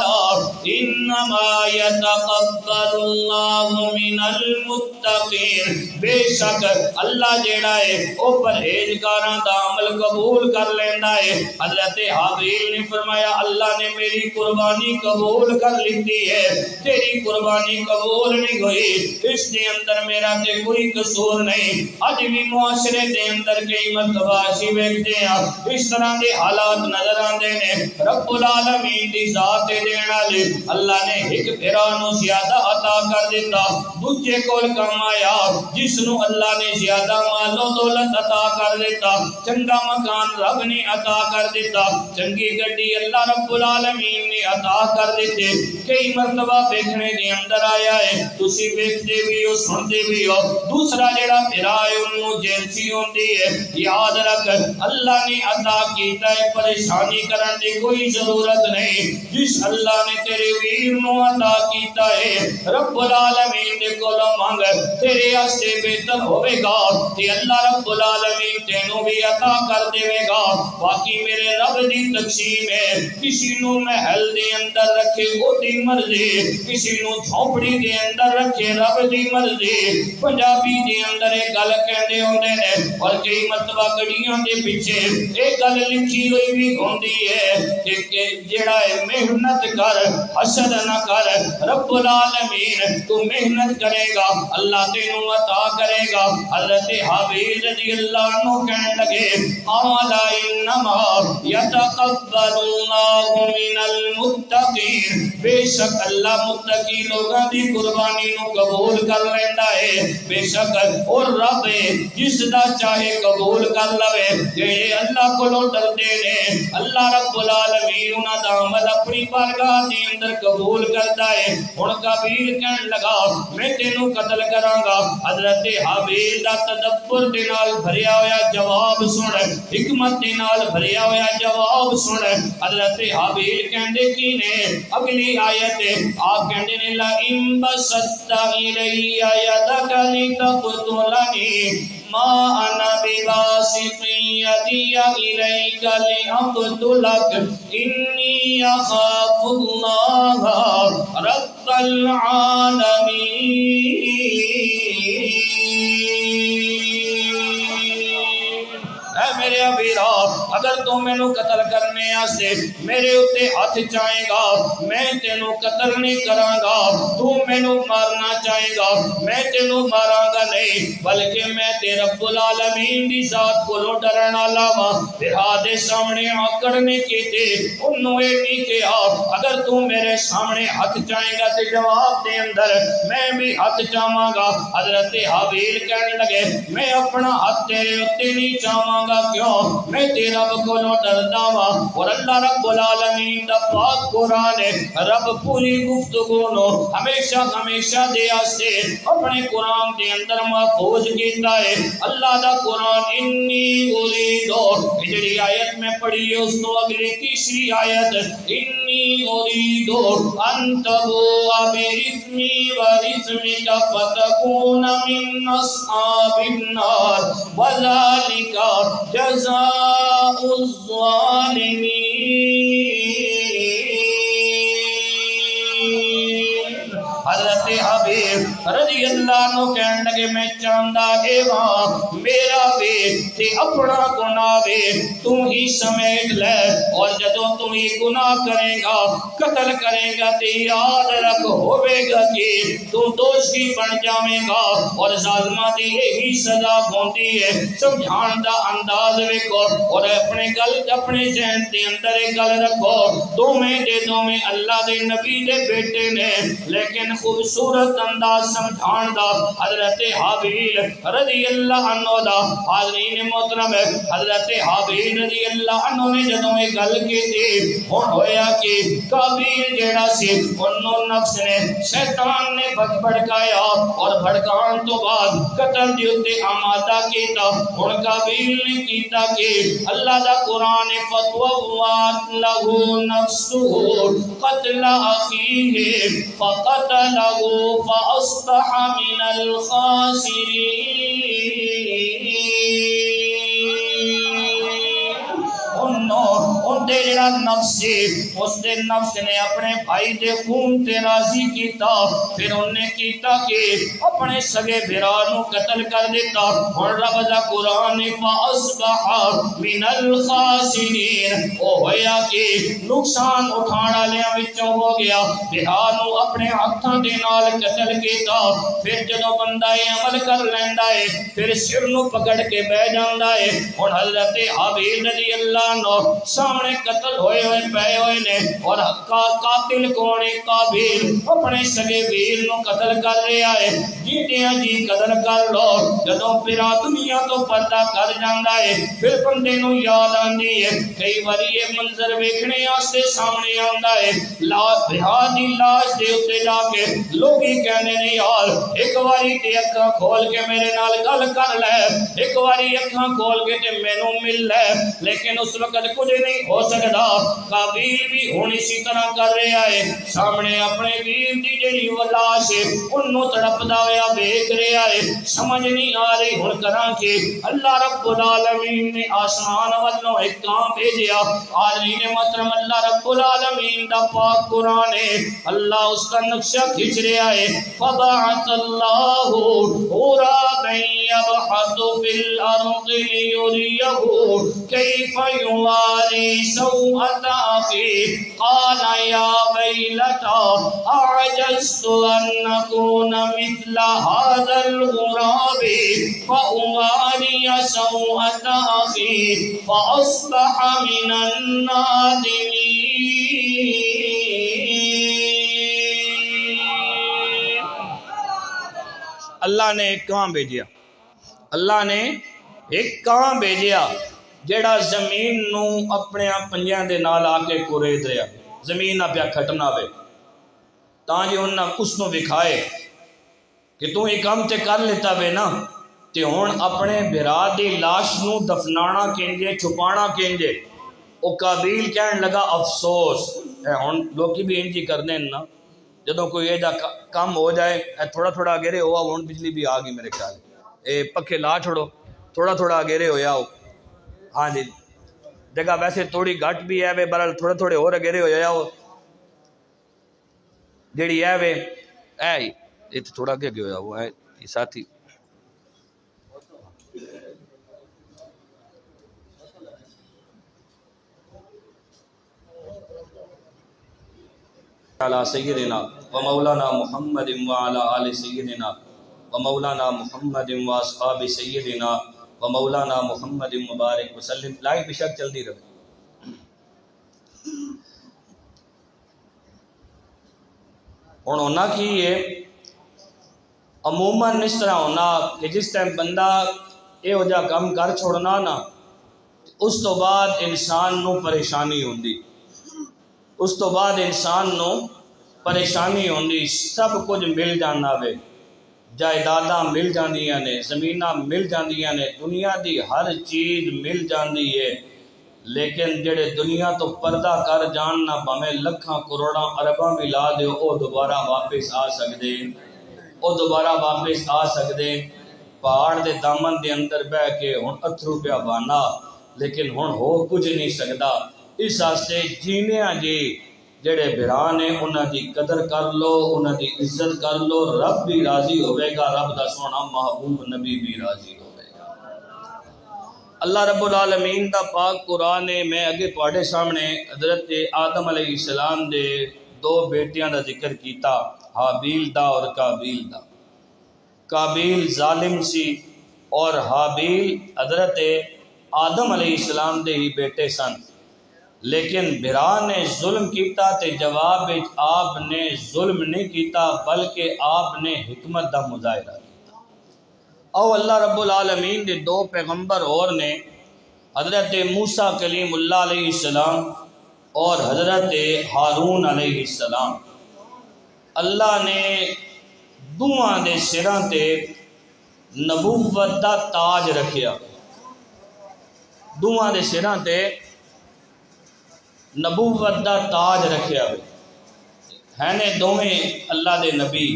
انما يتقبل الله من المتقين، بے شک اللہ جیڑا ہے او پرہیزگاراں دا عمل قبول کر لیندا ہے۔ حضرت حابیل نے فرمایا اللہ نے میری قربانی قبول کر لیتی ہے، تیری قربانی قبول نہیں ہوئی، اس دے اندر میرا تے کوئی قصور نہیں۔ اج بھی معاشرے دے اندر کئی مرتبہ اسی ویکھدے ہاں اس طرح دے حالات نظر آندے نے۔ رب العالمین دی ذات دین والے اللہ نے ایک بھرا نو زیادہ عطا کر دیتا، دوجے کول کم آیا جس نو اللہ نے زیادہ مال و دولت عطا کر دیتا، چنگا مکان رب نے عطا کر دیتا، چنگی گڈی اللہ رب العالمین نے عطا کر دیتے۔ کئی مرتبہ دیکھنے دے اندر آیا ہے، تسی ویکھدے بھی ہو سنتے بھی ہو، دوسرا جڑا بھرا ہے انہوں جیلسی ہوندی ہے۔ یاد رکھ اللہ نے عطا کیتا ہے، پریشانی کرن دی کوئی ضرورت نہیں۔ جس اللہ نے تیرے ویر نو عطا کیتا ہے رب العالمین دے کولوں مانگ، تیرے واسطے بہتر ہوے گا تے اللہ رب العالمین تینوں بھی عطا کر دے گا۔ باقی میرے رب دی تقسیم ہے، کسی نو محل دے اندر رکھے او دی مرضی، کسی نو جھونپڑی دے اندر رکھے رب دی مرضی۔ پنجابی دے اندر ایک گل کہندے ہوندے نے اور کئی مرتبہ گڑیاں دے پیچھے ایک گل لکھی ہوئی بھی ہوندی ہے کہ جڑا ہے محنت کر حسد نہ کر، رب العالمین تو محنت کرے گا اللہ تینوں عطا کرے گا۔ حضرت حابیل رضی اللہ عنہ کہنے لگے قال انما يتقبل الله من المتقين، بے شک اللہ متقی لوگاں دی قربانی نو قبول کر لیندا ہے، بے شک اور رب جس دا چاہے قبول کر لوے۔ جڑے اللہ کولوں ڈردے نے اللہ رب العالمین العالمین انہاں دا عمل اپنی بارگاہ دے اندر قبول کرتا ہے۔ ہن قابیل کہن لگا میں تینوں قتل کراں گا۔ حضرت حابیل دا تدبر دے نال بھریا ہویا جواب سن، حکمت دے نال بھریا ہویا جواب سن، حضرت حابیل کہندے کی نے اگلی آیت آپ کہندے نے لَئِن بَسَطتَ إِلَيَّ يَدَكَ لِتَقْتُلَنِي ما انا بباسط يدي اليك لاقتلك اني اخاف الله رب العالمين۔ اے میرے ابیرا اگر تو میں نو قتل کرنے آسے میرے اتے ہاتھ چاہے گا میں تینوں قتل نہیں کراں گا، تو میں نو مارنا چاہے گا میں تینوں ماراں گا نہیں، بلکہ میں تے رب العالمین دی ذات کو ڈرنا لاوا۔ تیرا دے سامنے آکڑنے کی تے انہوں اے نہیں کہا اگر تو میرے سامنے ہاتھ چاہے گا تے جواب دے اندر میں بھی ہاتھ چاہاں گا۔ حضرت حابیل کہنے لگے میں اپنا ہاتھ تیرے اتے نہیں چاہاں گا، کیوں میں تیرا بکولوں ڈردا ہاں۔ اور اللہ رب العالمین دا پاک قرآن ہے، رب پوری گفتگو نو ہمیشہ ہمیشہ دے آستے اپنے قرآن دے اندر محفوظ کیتا ہے۔ اللہ دا قرآن انی اریدو جڑی آیت میں پڑھی ہے اس تو اگلی تیسری آیت انی اریدو ان تبوء باسمی واسمک فتکون من اصحاب النار وذالک جزاء الظالمین۔ حضرت حبیب رضی اللہ عنہ کہنے لگے میں چاہندہ اے وہاں میرا وے تے اپنا گناہ وے تم ہی سمیٹ لے، اور جدوں تم ہی گناہ کرے گا قتل کرے گا تے یاد رکھ ہوئے گا کہ تم دوشی بن جاویں گا اور ظالمہ دی یہی سزا ہوندی ہے۔ سمجھان دا انداز ویکھو اور اپنے گل اپنے ذہن دے اندر ایک گل رکھو دوویں اللہ دے نبی دے بیٹے نے، لیکن خوبصورت انداز سمجھان دا حضرت حابیل رضی اللہ عنہ دا۔ حاضرین محترم حضرت حابیل رضی اللہ عنہ نے جدوں یہ گل کی تھی ہن ہویا کہ قابیل جیڑا سی انہوں نفس نے شیطان نے بھڑکایا اور بھڑکان تو بعد قتل دی اتے آمادہ کیتا۔ ہن قابیل نے کیتا کہ اللہ دا قرآن فَطْوَوَّعَتْ لَهُ نَفْسُهُ قَتْلَ أَخِيهِ فَقَتَلَهُ فَأَصْبَحَ مِنَ الْخَاسِرِينَ۔ ان دے جڑا نفس سی اس دے نفس نے اپنے بھائی دے خون تے راضی کیتا، پھر انہیں کیتا کہ اپنے سگے بھرا نو قتل کر دیتا۔ اور رب دا قرآن فَأَصْبَحَ مِنَ الْخَاسِرِينَ او ہویا کہ نقصان اٹھانا لیا وچوں ہو گیا، بھرا نو اپنے ہاتھاں دے نال قتل کیتا۔ پھر جدوں بندہ یہ عمل کر لیندا ہے پھر سر نو پکڑ کے بہ جاندا ہے۔ اور حضرت حابیل رضی اللہ عنہ سامنے قتل ہوئے پے ہوئے نے، اور قاتل کونے قابیل اپنے سگے ویر نو قتل کر رہا ہے۔ جیتیاں جی قتل کر لو، جدوں پھرا دنیا تو پردہ کر جاندا ہے پھر بندے نو یاد آندی ہے کئی باری یہ منظر ویکھنے واسطے سامنے آندا ہے دی لاش دے اتے جا کے لوگ ہی کہنے نے یار ایک باری تے اکھاں کھول کے میرے نال گل کر لے، ایک باری اکھاں کھول کے تے مینوں مل لے، لیکن اس وقت کچھ نہیں ہو سکتا۔ قابیل بھی ہن اسی طرح کر رہا ہے، سامنے اپنے ویر دی جڑی وہ لاش ہے انہوں تڑپدا ہویا ویکھ رہا ہے، سمجھ نہیں آ رہی ہن کراں کہ اللہ رب العالمین نے آسمان والوں ایک کام بھیجیا۔ حاضرین محترم اللہ رب العالمین دا پاک قرآن ہے، اللہ اس کا نقشہ کھینچ رہا ہے فَبَعَثَ اللَّهُ غُرَابًا يَبْحَثُ فِي الْأَرْضِ لِيُرِيَهُ كَيْفَ يُوَارِي سَوْءَةَ أَخِيهِ قَالَ يَا وَيْلَتَىٰ أَعْجَزْتُ أَنْ أَكُونَ مِثْلَ هَٰذَا الْغُرَابِ فَأُوَارِيَ سَوْءَةَ أَخِي فَأَصْبَحَ مِنَ النَّادِمِينَ۔ اللہ نے ایک کام بھیجیا، اللہ نے ایک کام بھیجیا جیڑا زمین نو اپنے پنجیاں دے نال آ کے کورید رہا، زمین نہ پیا کھٹنا وے، تاں جے انہاں اس نو وکھائے کہ تو یہ کام تے کر لیتا وے نا، تے ہن اپنے بھرا دی لاش نو دفنانا کینجے، چھپانا کینجے۔ او قابیل کہن لگا افسوس، ہن لوکی بھی انجی کرنے نا، جدوں کوئی ایجا کام ہو جائے تھوڑا تھوڑا اگیرے ہوا، ہن بجلی بھی آ گئی میرے خیال، پکھے لا چھوڑو، تھوڑا تھوڑا اگیرے ہویا ہو، ہاں جی جگہ ویسے تھوڑی گھٹ بھی ہے وے، برحال تھوڑے تھوڑے اور اگیرے ہویا ہو، جیڑی ہے وے یہ تھوڑا اگے ہویا ہوا ہے یہ ساتھی علی سیدنا و مولانا محمد و علی آل سیدنا و مولانا محمد و اصحاب سیدنا و مولانا محمد مبارک وسلم۔ لائٹ بشک چل دی رہے۔ ہن ہونا کی ہے، عموماً اس طرح ہونا کہ جس ٹائم بندہ یہ ہو جا کام کر چھوڑنا نا، اس تو بعد انسان نو پریشانی ہوندی، اس تو بعد انسان نو پریشانی ہوندی، سب کچھ مل جانا وے، جائیداداں مل جاندیاں نے، زمیناں مل جاندیاں نے، دنیا دی ہر چیز مل جاندی ہے، لیکن جڑے دنیا تو پردہ کر جان نہ، بھامیں لکھاں کروڑاں ارباں بھی لا دیو، او دوبارہ واپس آ سکدے، او دوبارہ واپس آ سکدے۔ پہاڑ دے دامن دے اندر بہ کے ہن اتھرو پیا بانا، لیکن ہن ہو کچھ نہیں سکدا۔ اس واسطے جینیاں جی جڑے بھرا نے انہاں دی قدر کر لو، انہاں دی عزت کر لو، رب بھی راضی ہوئے گا، رب دا سونا محبوب نبی بھی راضی ہوئے گا۔ اللہ رب العالمین دا پاک قرآن ہے، میں اگے تواڈے سامنے حضرت آدم علیہ السلام دے دو بیٹیاں دا ذکر کیتا، حابیل دا اور قابیل دا۔ قابیل ظالم سی اور حابیل حضرت آدم علیہ السلام دے ہی بیٹے سن، لیکن بھرا نے ظلم کیتا تے جواب آپ نے ظلم نہیں کیتا بلکہ آپ نے حکمت دا مظاہرہ کیتا۔ او اللہ رب العالمین دے دو پیغمبر اور نے، حضرت موسیٰ کلیم اللہ علیہ السلام اور حضرت ہارون علیہ السلام۔ اللہ نے دوہاں دے سراں تے نبوت دا تاج رکھیا، دوہاں دے سراں تے نبوت دا تاج رکھیا ہے نے دوویں اللہ دے نبی،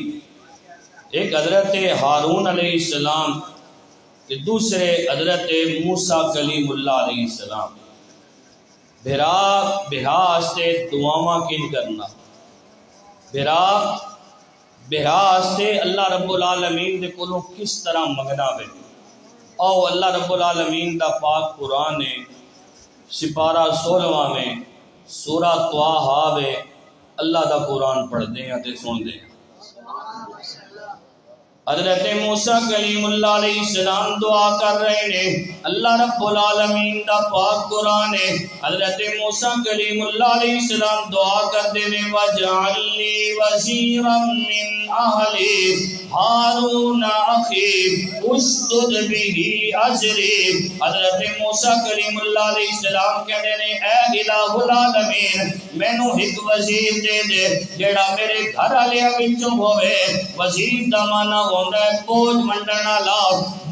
ایک حضرت ہارون علیہ السلام تے دوسرے حضرت موسیٰ کلیم اللہ علیہ السلام۔ بھرا آستے دعاواں کن کرنا، بھرا آستے اللہ رب العالمین دے کولوں کس طرح منگنا وے۔ او اللہ رب العالمین دا پاک قرآن ہے، سپارہ 16 میں سورہ طٰہٰ وے، اللہ دا قرآن پڑھ دیں تے سن دیں۔ حضرت موسیٰ کلیم اللہ علیہ السلام دعا کر رہے ہیں، اللہ رب العالمین دا پاک قرآن ہے، حضرت موسیٰ کلیم اللہ علیہ السلام دعا کر دے نے، وَاجْعَلْ لِي وَزِيرًا مِّنْ أَهْلِي ہارون اخی اشدد بہ اذری۔ حضرت موسیٰ کلیم اللہ علیہ السلام کہتے ہیں، اے الہ العالمین مینوں ایک وزیر دے دے جیڑا میرے گھر والیاں وچوں ہوئے۔ وزیر دا معنی ہوندا ہے بوجھ منڈن والا،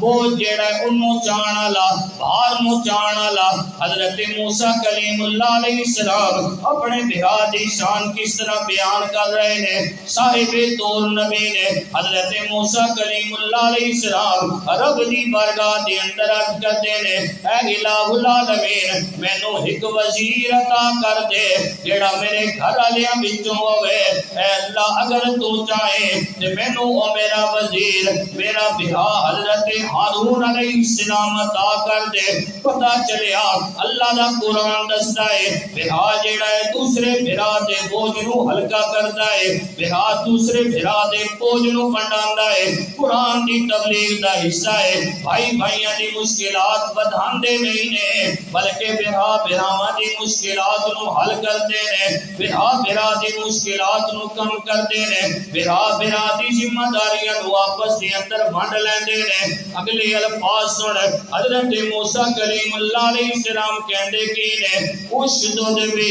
بوجھ جیڑا ہے انہوں چان والا، بھار نو چان والا۔ حضرت موسیٰ کلیم اللہ علیہ السلام اپنے بھرا دی شان کس طرح بیان کر رہے ہیں۔ صاحب طور نبی نے حضرت موسیٰ کلیم اللہ علیہ السلام رب دی بارگاہ دے اندر عرض کرتے ہیں، اے الہ العالمین مینوں ایک وزیر عطا کر دے جیڑا میرے گھر والیاں وچوں ہوئے۔ اے اللہ اگر تو چاہے تے مینوں او میرا وزیر میرا بھرا حضرت ہارون علیہ السلام عطا کر دے۔ پتہ چلیا اللہ دا قرآن دستا ہے بھرا جیڑا ہے دوسرے بھرا دے بوجھ نو ہلکا کردا ہے، بھرا دوسرے بھرا دے فوج نو پنڈاندا ہے، قرآن دی تبلیغ دا حصہ ہے، بھائی بھائیاں دی مشکلات بدھاندے نہیں نے بلکہ بھرا بھراواں دی مشکلات نو حل کردے نے، بھرا بھرا دی مشکلات نو کم کردے نے، بھرا بھرا دی ذمہ داریاں نو آپس دے اندر بانٹ لیندے نے۔ اگلے الفاظ سن حضرت موسیٰ کلیم اللہ علیہ السلام کہندے کی نے اشدد بہ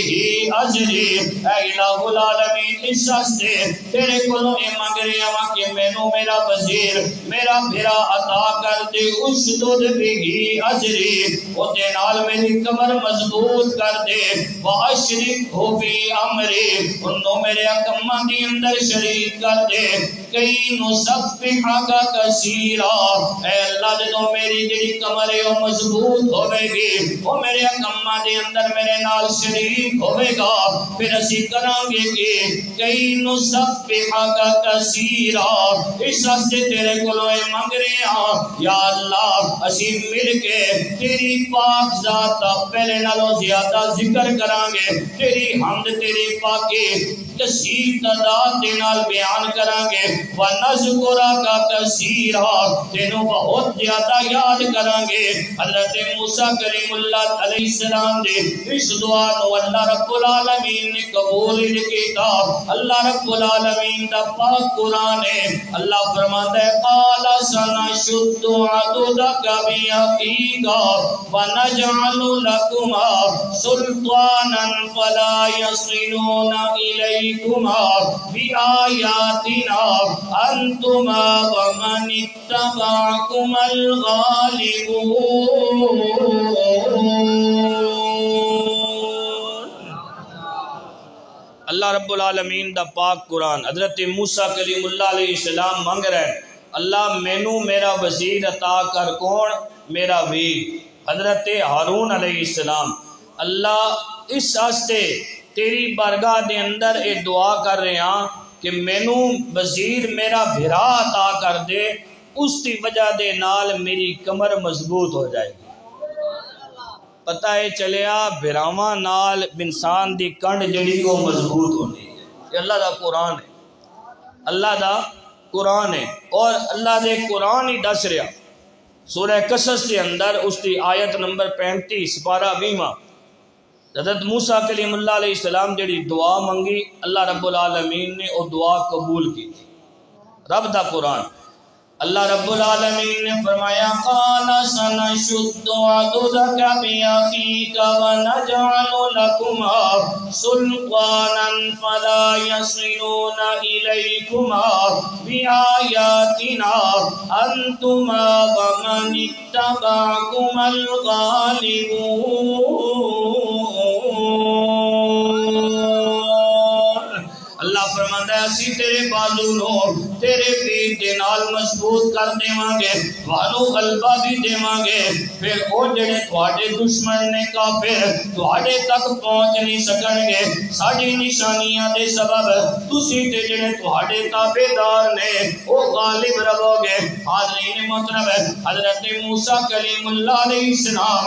اجری، اے الہ العالمین اس واسطے تیرے کولوں اے منگ رہا وا کہ مینوں میرا وزیر میرا بھرا عطا کر دے، اشدد بہ اجری او دے نال میری کمر مضبوط کر دے، واشرکہ فی امری انہوں میرے کماں دی اندر شریک کر دے، کئی نسبحک کثیرا، اے اللہ جدوں میری جڑی کمر ہے وہ مضبوط ہوے گی، وہ میرے کماں دے اندر میرے نال شریک ہوے گا، پھر اسی کراں گے کہ کئی نسبحک کثیرا، اس واسطے تیرے کولوں اے منگ رہے ہاں یا اللہ اسی مل کے تیری پاک ذات دا پہلے نالوں زیادہ ذکر کراں گے، تیری حمد تیری پاکی کثیر تعداد دے نال بیان کراں گے، وَنَذْكُرَكَ كَثِيرًا تینوں بہت زیادہ یاد کراں گے۔ حضرت موسیٰ کریم اللہ علیہ السلام دے اس دعا نو اللہ رب العالمین نے قبول کیتا۔ اللہ رب العالمین دا پاک قرآن ہے، اللہ فرماتا ہے قَالَ سَنَشُدُّ عَضُدَكَ بِأَخِيكَ وَنَجْعَلُ لَكُمَا سُلْطَانًا فَلَا يَصِلُونَ إِلَيْكُمَا بِآيَاتِنَا أَنْتُمَا وَمَنِ اتَّبَعَكُمَا الْغَالِبُونَ۔ اللہ رب العالمین دا پاک قرآن حضرت موسیٰ کلیم اللہ علیہ السلام مانگ رہے ہیں اللہ مینوں میرا وزیر عطا کر، کون؟ میرا ویر حضرت ہارون علیہ السلام۔ اللہ اس واسطے تیری بارگاہ دے اندر اے دعا کر رہے ہاں کہ مینوں وزیر میرا بھرا عطا کر دے، اس کی وجہ دے نال میری کمر مضبوط ہو جائے گی۔ پتہ ہے چلیا بھراواں نال انسان دی کنڈ جڑی وہ مضبوط ہونی ہے۔ یہ اللہ دا قرآن ہے، اللہ دا قرآن ہے، اور اللہ دے قرآن ہی دس رہا سورہ قصص کے اندر اس کی آیت نمبر 35 پارہ 20 حضرت موسیٰ کلیم اللہ علیہ السلام جڑی دعا منگی اللہ رب العالمین نے وہ دعا قبول کی تھی۔ رب دا قرآن اللہ رب العالمین نے فرمایا قَالَ سَنَشُدُّ عَضُدَكَ بِأَخِيكَ وَنَجْعَلُ لَكُمَا سُلْطَانًا فَلَا يَصِلُونَ إِلَيْكُمَا بِآيَاتِنَا أَنْتُمَا وَمَنِ اتَّبَعَكُمَا الْغَالِبُونَ۔ اللہ فرماتا ہے اسی تیرے بازو نو تیرے پیر دے نال مضبوط کر دیواں گے، تھانوں غلبہ بھی دیواں گے، پھر او جڑے تواڈے دشمن نے کافر تواڈے تک پہنچ نہیں سکن گے، ساڈی نشانیاں دے سبب تسی تے جڑے تواڈے تابعدار نے او غالب رہو گے۔ حاضرین محترم حضرت موسیٰ کلیم اللہ علیہ السلام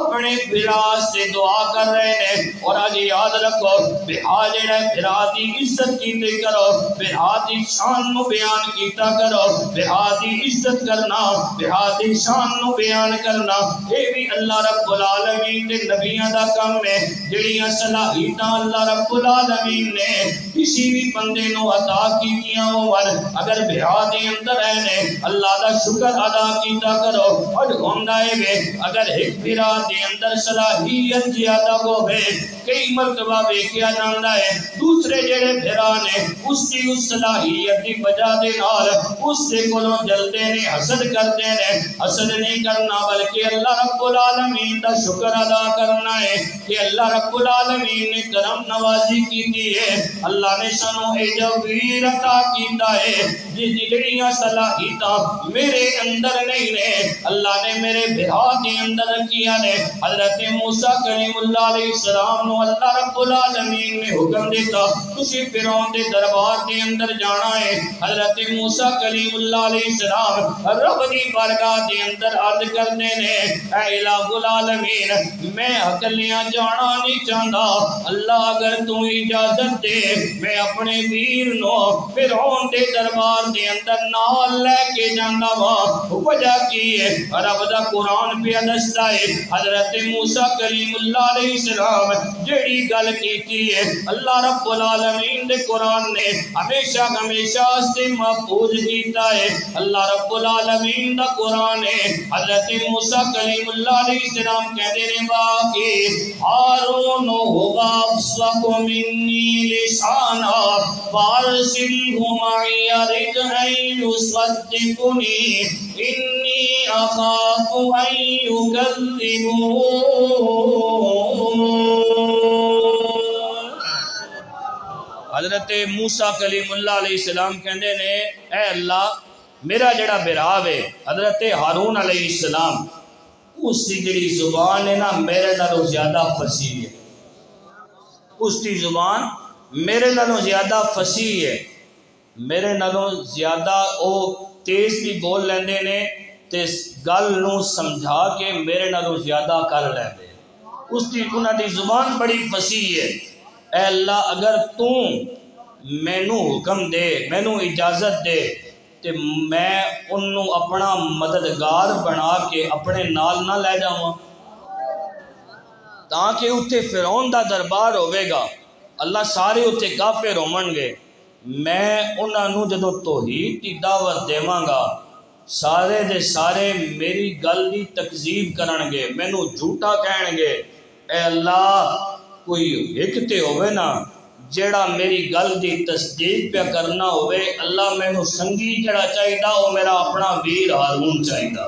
اپنے بھرا سے دعا کر رہے ہیں، اور آج یاد رکھو بھرا جڑا بھرا دی عزت کیتے کرو، بھرا دی شان نو بیان کیتا کرو، بھرا دی عزت کرنا، بھرا دی شان نو بیان کرنا، اے بھی اللہ رب العالمین دے نبیاں دا کام ہے۔ جڑیاں صلاحیتاں اللہ رب العالمین نے کسی بھی بندے نو عطا کیتیاں ہون، اگر بھرا دے اندر رہنے اللہ دا شکر ادا کیتا کرو۔ اور ہوندا ہے کہ اگر ایک بھرا دے اندر صلاحیت زیادہ ہوے کئی مرتبہ ویکھیا جاندا ہے دوسرے جڑے بھرا نے اس کی اس صلاحیت کی وجہ دے نال اس سے کولوں جلدے نے، حسد کرتے نے۔ حسد نہیں کرنا بلکہ اللہ رب العالمین دا شکر ادا کرنا ہے کہ اللہ رب العالمین نے کرم نوازی کی ہے، اللہ نے سانو اے جو ویر عطا کیتا ہے جس جڑیاں صلاحیتاں میرے اندر نہیں نے اللہ نے میرے بھرا کے اندر کیا نے۔ حضرت موسیٰ کریم اللہ علیہ السلام نو اللہ رب العالمین نے حکم دیتا تسی فرعون دے دربار دے اندر جانا ہے۔ حضرت موسیٰ کلیم اللہ علیہ السلام رب دی بارگاہ دے اندر عرض کرنے نے اے الہ العالمین میں اکلیاں جانا نہیں چاہتا، اللہ اگر تو اجازت دے میں اپنے ویر نو فرعون دے دربار دے اندر نال لے کے جانا وا۔ وجہ کی ہے رب دا قرآن پہ دستا ہے حضرت موسیٰ کلیم اللہ علیہ السلام جیڑی گل کیتی ہے اللہ رب العالمین دے قرآن نے ہمیشہ ہمیشہ سے محفوظ کیتا ہے۔ اللہ رب العالمین دا قرآن ہے حضرت موسیٰ کلیم اللہ علیہ السلام کہتے ہیں باقی ہارون ہوا افصح منی لسانا فارسلہ معی رد ان یصدقنی انی اخاف ان یکذبون۔ حضرت موسیٰ کلیم اللہ علیہ السلام کہندے نے اے اللہ میرا جڑا براو ہے حضرت ہارون علیہ السلام اس کی جڑی زبان ہے نا میرے نالوں زیادہ فصیح ہے، اس کی زبان میرے نالوں زیادہ فصیح ہے، میرے نالوں زیادہ او تیز بھی بول لیندے نے تے گل نو سمجھا کے میرے نالوں زیادہ کر لیندے، اس کی انہاں دی زبان بڑی فصیح ہے۔ اے اللہ اگر تو مینوں حکم دے مینوں اجازت دے تے میں انہوں اپنا مددگار بنا کے اپنے نال نہ لے جاواں تاکہ اتھے فرعون دا دربار ہوئے گا، اللہ سارے اتھے کافر ہون گے، میں انہاں نوں جدوں توحید کی دعوت دیواں گا سارے دے سارے میری گل دی تکذیب کرن گے، مینوں جھوٹا کہن گے۔ اے اللہ کوئی ایک تے ہوئے نا جیڑا میری گل دی تصدیق پہ کرنا ہوئے، اللہ مینوں سنگی جڑا چاہیدا وہ میرا اپنا ویر ہارون چاہیدا،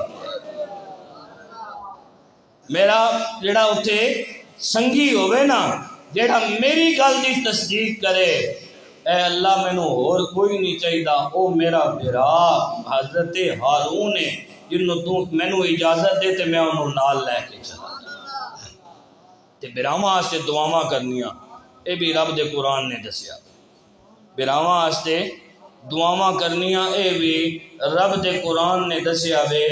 میرا جڑا اتھے سنگی ہوئے نا جیڑا میری گل دی تصدیق کرے، اے اللہ مینوں اور کوئی نہیں چاہیدا، او میرا بھرا حضرت ہارون ہے جنوں تو مینوں اجازت دے تے میں انہوں نال لے کے چلا تے براواں واسطے دعاواں کرنیاں، اے بھی رب دے قرآن نے دسیا، براواں واسطے دعاواں کرنیاں اے بھی رب دے قرآن نے دسیا وے،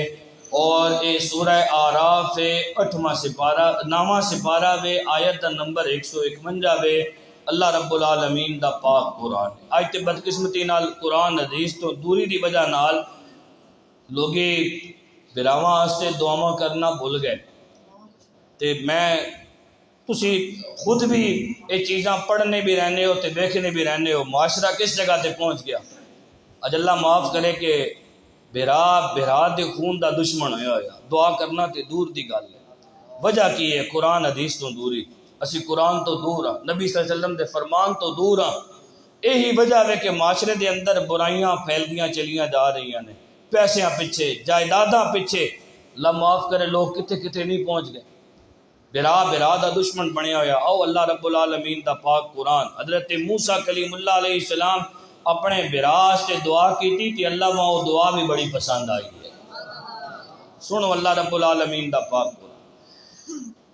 اور اے سورہ آراف 8واں سپارہ 9واں سپارہ وے آیت دا نمبر 151 وے، اللہ رب العالمین دا پاک قرآن۔ آج تے بدقسمتی نال قرآن حدیث تو دوری دی وجہ نال لوگی براواں واسطے دعاواں کرنا بھول گئے، تے میں تسی خود بھی یہ چیزاں پڑھنے بھی رہنے ہو تے دیکھنے بھی رہنے ہو، معاشرہ کس جگہ تے پہنچ گیا۔ اج اللہ معاف کرے کہ بھرا دے خون دا دشمن ہویا دعا کرنا تے دور دی گل ہے۔ وجہ کی ہے قرآن حدیث تو دوری، اسی قرآن تو دور ہاں، نبی صلی اللہ علیہ وسلم دے فرمان تو دور ہاں، یہی وجہ ہے کہ معاشرے دے اندر برائیاں پھیلدیاں چلیاں جا رہی ہیں، پیسیاں پیچھے جائیداداں پیچھے، اللہ معاف کرے لوگ کتے کتے نہیں پہنچ گئے، برا دا دشمن بنیا ہویا۔ او اللہ رب العالمین دا پاک قرآن، حضرت موسیٰ کلیم اللہ علیہ السلام اپنے برا سے دعا کی تھی اللہ وہاں وہ دعا بھی بڑی پسند آئی ہے۔ سنو اللہ رب العالمین دا پاک قرآن،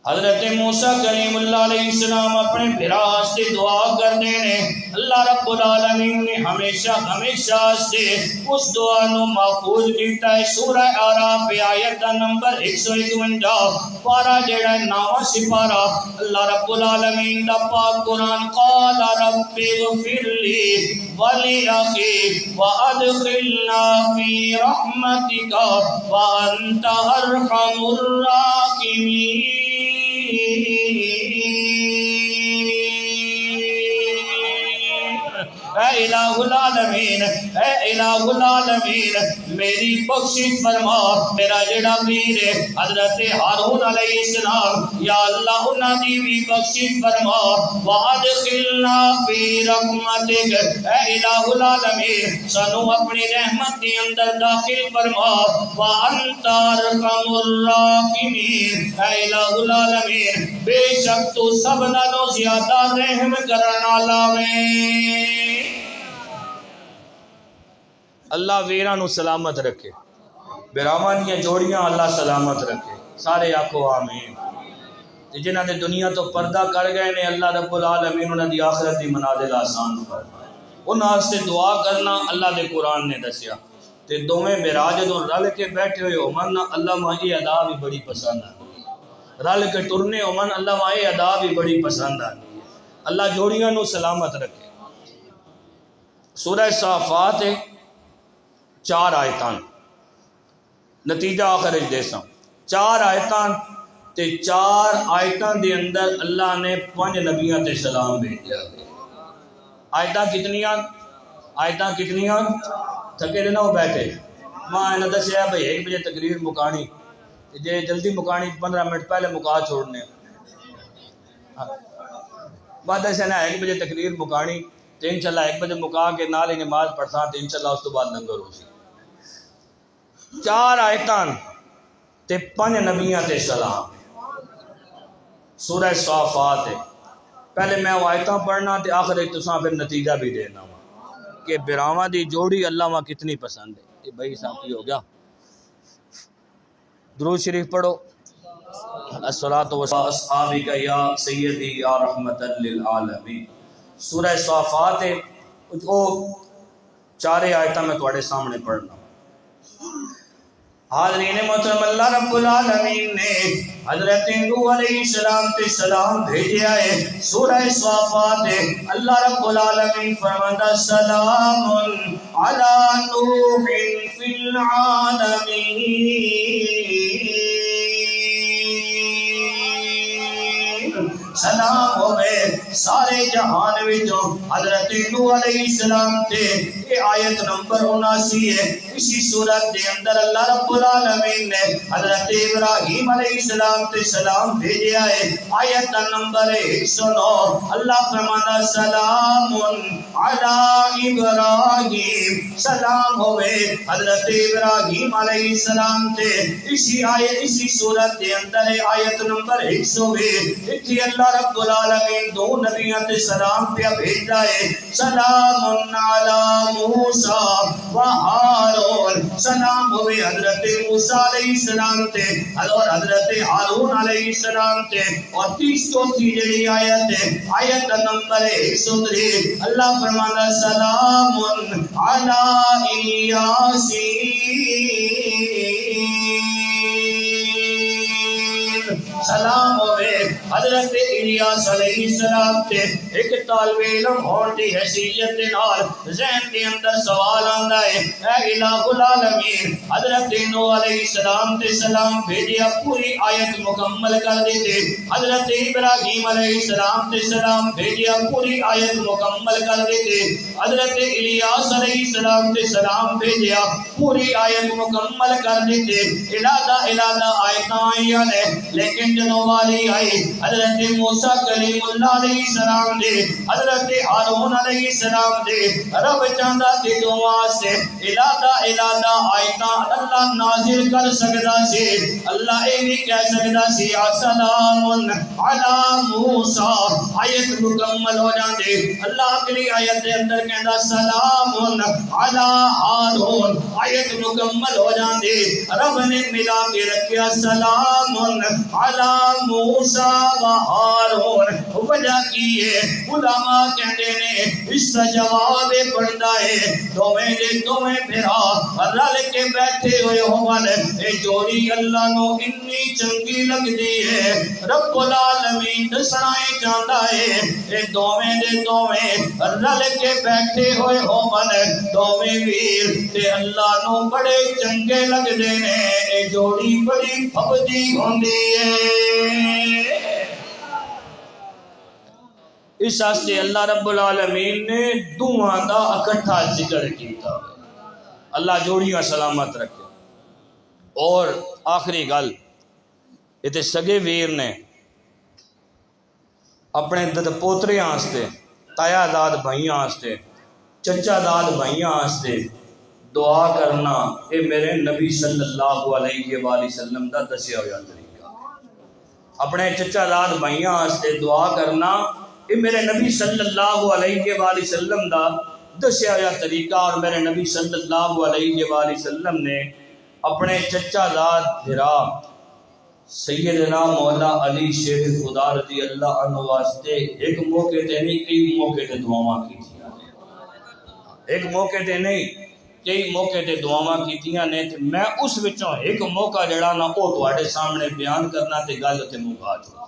حضرت موسیٰ کلیم اللہ علیہ السلام اپنے بھرا سے دعا کر دینے، اللہ رب العالمین نے ہمیشہ ہمیشہ سے اس دعا نو محفوظ کیتا ہے۔ سورہ آراف آیت نمبر 151 پارا جیڑا 9واں سپارہ، اللہ رب العالمین دا پاک قرآن، قال رب اغفر لی ولی اخی وادخلنا فی رحمتک وانت ارحم الراحمین۔ اے الہ العالمین، اے الہ العالمین میری بخشش فرما، میرا جڑا ویر ہے حضرت ہارون علیہ السلام، یا اللہ انہاں دی بھی بخشش فرما، وادخلنا فی رحمتک، اے الہ العالمین سانو اپنی رحمت دی اندر داخل فرما، وانت ارحم الراحمین، اے الہ العالمین بے شک تو سب نالوں زیادہ رحم کرن والا وے۔ اللہ ویراں نو سلامت رکھے، براواں دیاں جوڑیاں اللہ سلامت رکھے، سارے آکھو آمین۔ جنہاں نے دنیا تو پردہ کر گئے نے اللہ رب العالمین انہاں دی آخرت دی منازل آسان فرمائے۔ انہاں واسطے دعا کرنا اللہ دے قرآن نے دسیا تے دوویں میرا جدوں رل کے بیٹھے ہوئے ہومن اللہ ماں یہ ادا بھی بڑی پسند آتی، رل کے ٹرنے ہومن اللہ ماں یہ ادا بھی بڑی پسند آتی ہے۔ اللہ جوڑیاں نو سلامت رکھے۔ سورہ صافات 4 آیتاں، نتیجہ آخر دے ساں 4 آیتاں تے 4 آیتاں دے اندر اللہ نے 5 نبیاں تے سلام بھیجا۔ آیتاں کتنیاں تھکے دے نہ ہو بیٹھے، ماں نے دسیا بھائی 1 بجے تقریر مکانی، جے جلدی مکانی 15 منٹ پہلے مکا چھوڑنے، بعد سے نا 1 بجے تقریر مکانی تو انشاءاللہ 1 بجے مکا کے نال ہی نماز پڑھتا تو انشاءاللہ اس تو بعد لنگر ہو سی۔ 4 آیتاں تے 5 نبیاں تے سلام۔ سورہ صافات پہلے میں وہ آیتاں پڑھنا تے آخر تساں پھر نتیجہ بھی دینا کہ براواں دی جوڑی اللہ ماں کتنی پسند ہے۔ یہ بھائی صاحب کی ہو گیا، درود شریف پڑھو۔ الصلاۃ والسلام اصحابک یا سیدی یا رحمت للعالمین۔ سورہ صافات او 4 آیتاں میں تواڈے سامنے پڑھنا۔ حاضرین محترم، اللہ رب العالمین نے حضرت نوح علیہ السلام تے سلام بھیجیا ہے۔ سورہ صافات اللہ رب العالمین فرماتا سلام علی نوح فی العالمین، سلام ہوئے سارے جہان وچوں حضرت نوح علیہ السلام تے۔ یہ آیت نمبر 79 ہے۔ اسی صورت دے اندر اللہ رب العالمین نے حضرت ابراہیم علیہ السلام تے سلام بھیجیا ہے۔ آیت نمبر 109 اللہ فرماتا سلام علی ابراہیم، سلام ہوئے حضرت ابراہیم علیہ السلام تے۔ اسی صورت دے اندر آیت نمبر 120 اتھی اللہ رب العالمین 2 نبیاں تے سلام پہ بھیجا ہے۔ سلام علی موسیٰ و ہارون، سلام ہوئے حضرت موسیٰ علیہ السلام تے اور حضرت ہارون علیہ السلام تے۔ اور 34 جڑی آیت ہے، آیت نمبر 103 اللہ فرماتا سلام علی الیاسین، سلام ہوئے حضرت الیاس علیہ السلام تے۔ ایک طالب علم ہون دی حیثیت دے نال ذہن کے اندر سوال آندا ہے، اے الہ العالمین حضرت نوح علیہ السلام تے سلام بھیجیا، پوری آیت مکمل کر دیتے۔ حضرت ابراہیم علیہ السلام تے سلام بھیجیا، پوری آیت مکمل کر دیتے۔ حضرت الیاس علیہ السلام تے سلام بھیجیا، پوری آیت مکمل کر دیتے۔ الادہ آیتاں آئیاں نے، لیکن جنوں والی آئی حضرت موسیٰ کلیم اللہ علیہ السلام دے، حضرت ہارون علیہ السلام دے، رب چاہندا کہ دعا سے الادہ آیتاں اللہ نازل کر سکدا سی۔ اللہ یہ نہیں کہہ سکدا سی سلام علی موسیٰ، آیت مکمل ہو جاندے۔ اللہ اگلی آیت دے اندر کہندا سلام علی ہارون، آیت مکمل ہو جاندے۔ رب نے ملا کے رکھیا سلام علی موسیٰ و ہارون۔ وجہ کی ہے علماء کہتے نے اس کا جواب بنتا ہے دوویں دے دوویں بھرا رل کے بیٹھے ہوئے ہون، اے جوڑی اللہ نو اتنی چنگی لگدی ہے، رب العالمین دسنا چاہتا ہے اے دوویں دے دوویں رل کے بیٹھے ہوئے ہون، دوویں ویر تے اللہ نو بڑے چنگے لگدے نے، اے جوڑی بڑی پھبدی ہوندی ہے۔ اس واسطے اللہ رب العالمین نے دوہاں دا اکٹھا ذکر کیتا۔ اللہ جوڑیاں سلامت رکھے۔ اور آخری گل، یہ سگے ویر نے اپنے دد پوتریاں واسطے، تایا داد بھائیاں واسطے، چچا داد بھائیاں واسطے دعا کرنا، اے میرے نبی صلی اللہ علیہ وآلہ وسلم دا دسیا ہویا طریقہ۔ اپنے چچا داد بھائیاں واسطے دعا کرنا، یہ میرے نبی صلی اللہ علیہ وآلہ وسلم دا دسیا ہویا طریقہ۔ اور میرے نبی صلی اللہ علیہ وآلہ وسلم نے اپنے چچا داد بھرا سیدنا مولا علی شیر خدا رضی اللہ عنہ واسطے ایک موقع تے نہیں کئی موقع تے دعاواں کی تھی۔ ایک موقع تے نہیں کئی موقع تے دعاواں کیتیاں نے تے میں اس وچوں ایک موقع جڑا نا او تواڈے سامنے بیان کرنا تے گل تے مکا چھوڑ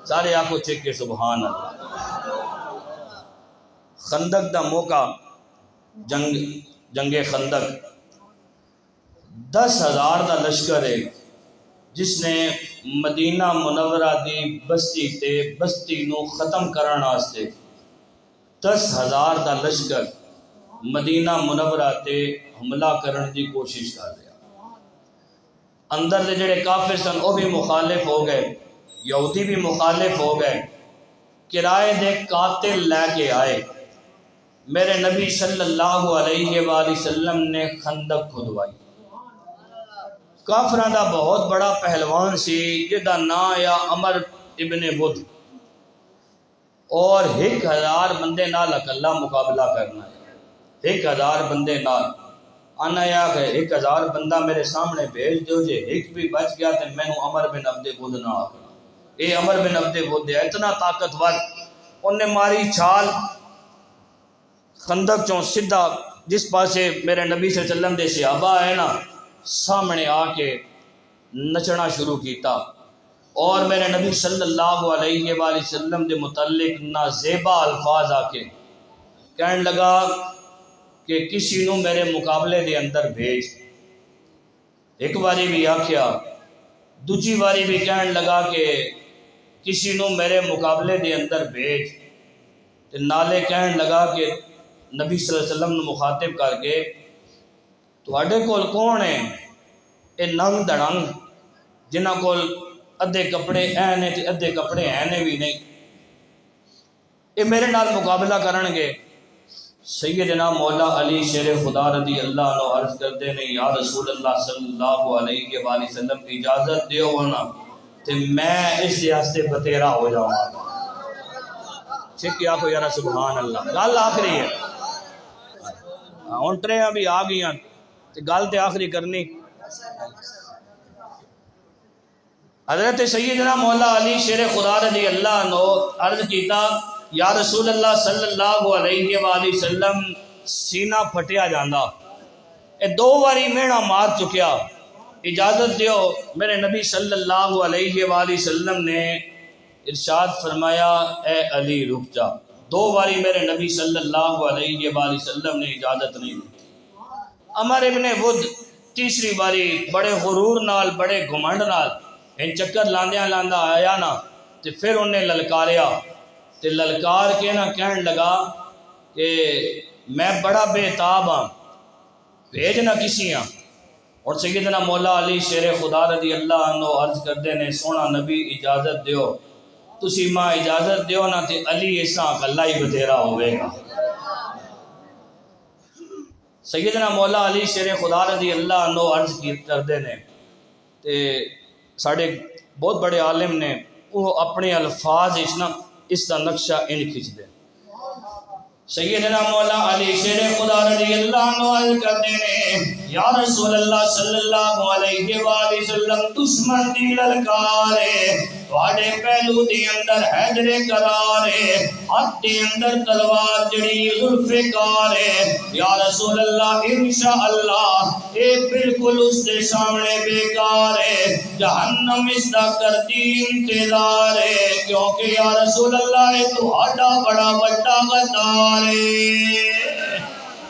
سارے آکھو چیک کے سبحان اللہ خندق دا موقع جنگ خندق 10,000 دا لشکر ہے جس نے مدینہ منورہ دی بستی تے بستی نو ختم کرن واسطے 10,000 دا لشکر مدینہ منورہ تے حملہ کرن دی کوشش کر رہا اندر دے جڑے کافر سن وہ بھی مخالف ہو گئے یہودی بھی مخالف ہو گئے کرائے دے قاتل لے کے آئے میرے نبی صلی اللہ علیہ وآلہ وسلم نے خندق کھدوائی کافران دا بہت بڑا پہلوان سی جدا نام یا عمر ابن بدھ اور 1,000 بندے نال اکلا مقابلہ کرنا ہے 1,000 بندے نال آنا یا کہ 1,000 بندہ میرے سامنے بھیج دو جے ایک بھی بچ گیا تو میں عمر بن عبد بدھ نہ آکھنا اے عمر بن عبد بدھ ہے اتنا طاقتور انہیں ماری چھال خندق چوں سدھا جس پاسے میرے نبی صلی اللہ علیہ وسلم دے صحابہ ہے نا سامنے آ کے نچنا شروع کیتا اور میرے نبی صلی اللہ علیہ وآلہ وسلم دے متعلق نازیبا الفاظ آ کے کہنے لگا کہ کسی نو میرے مقابلے دے اندر بھیج ایک باری بھی آکھیا دوجی باری بھی کہنے لگا کہ کسی نو میرے مقابلے دے اندر بھیج تے نالے کہنے لگا کہ نبی صلی اللہ علیہ وسلم نے مخاطب کر کے تواڈے کول کون ہے اے ننگ دڑنگ جنہاں کول ادھے کپڑے اینے تے ادھے کپڑے اینے بھی نہیں اے میرے نال مقابلہ کرن گے سیدنا مولا علی شیر خدا رضی اللہ عنہ عرض کرتے ہیں یا رسول اللہ صلی اللہ علیہ وآلہ وسلم اجازت دیو ہونا تے میں اس ریاستے بتیرا ہو جاؤں گا چھکی آکھو یارا سبحان اللہ گل آخری ہے اونٹریاں بھی آ گئی تے گل تے آخری کرنی حضرت سیدنا مولا علی شیر خدا رضی اللہ عنہ عرض کیتا یا رسول اللہ صلی اللہ علیہ وآلہ وسلم سینہ پھٹیا جاندہ اے 2 باری میڑا مار چکیا اجازت دیو میرے نبی صلی اللہ علیہ وآلہ وسلم نے ارشاد فرمایا اے علی رک جا 2 باری میرے نبی صلی اللہ علیہ وآلہ وسلم نے اجازت نہیں دی عمر ابن بدھ تیسری باری بڑے غرور نال بڑے گھمنڈ نال ان چکر لاندیاں لاندا آیا نا تے پھر انہیں للکاریا تے للکار کے نا کہن لگا کہ میں بڑا بے تاب ہاں بھیج نہ کسی ہاں اور سیدنا مولا علی شیر خدا رضی اللہ عنہ عرض کردے نے سونا نبی اجازت دیو تسی ماں اجازت دیو نا تے علی ایسا اللہ ہی بتیرا ہوئے گا سیدنا مولا علی شیر خدا رضی اللہ عنہ عرض کردے نے تے ساڑھے بہت بڑے عالم نے وہ اپنے الفاظ اس دا نقشہ ان کھچ دے سیدنا مولا علی شیر خدا رضی اللہ عنہ عرض کرتے ہیں یا رسول اللہ صلی اللہ علیہ وآلہ وسلم دشمن دی للکارے واڑے پہلو دی اندر حیدر کرارے ہاتھ دی اندر تلوار جڑی ذوالفقار ہے یا رسول اللہ انشاءاللہ اے بالکل اس دے سامنے بیکار ہے جہنم اس دا کرتی انتظار ہے کیونکہ یا رسول اللہ تو ہاڈا بڑا بڑا غدار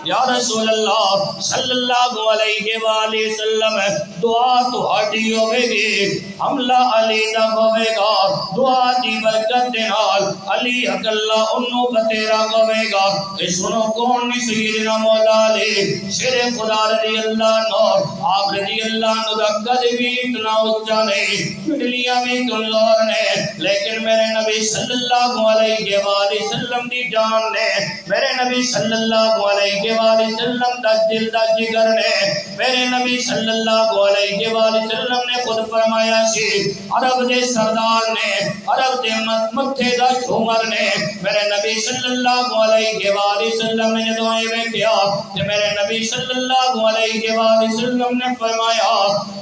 یا رسول اللہ صلی اللہ علیہ وآلہ وسلم دعا تو ہٹی ہوئے گی حملہ علی دا ہوئے گا دعا دی برکت دینال علی حق اللہ انہوں بتیرا ہوئے گا اس انہوں کون نہیں سیدنا مولا علی شیر خدا رضی اللہ عنہ آپ رضی اللہ عنہ دا قد بھی اتنا اچھا نہیں پڑلیاں بھی کمزور نے لیکن میرے نبی صلی اللہ علیہ وآلہ وسلم دی جان نے میرے نبی صلی اللہ علیہ وآلہ وسلم دا دل دا جگر نے میرے نبی صلی اللہ علیہ وآلہ وسلم نے خود فرمایا سی عرب دے سردار نے عرب دے مکھے دا جھومر نے میرے نبی صلی اللہ علیہ وآلہ وسلم نے دعائیں بیٹھیا کہ میرے نبی صلی اللہ علیہ وآلہ وسلم نے فرمایا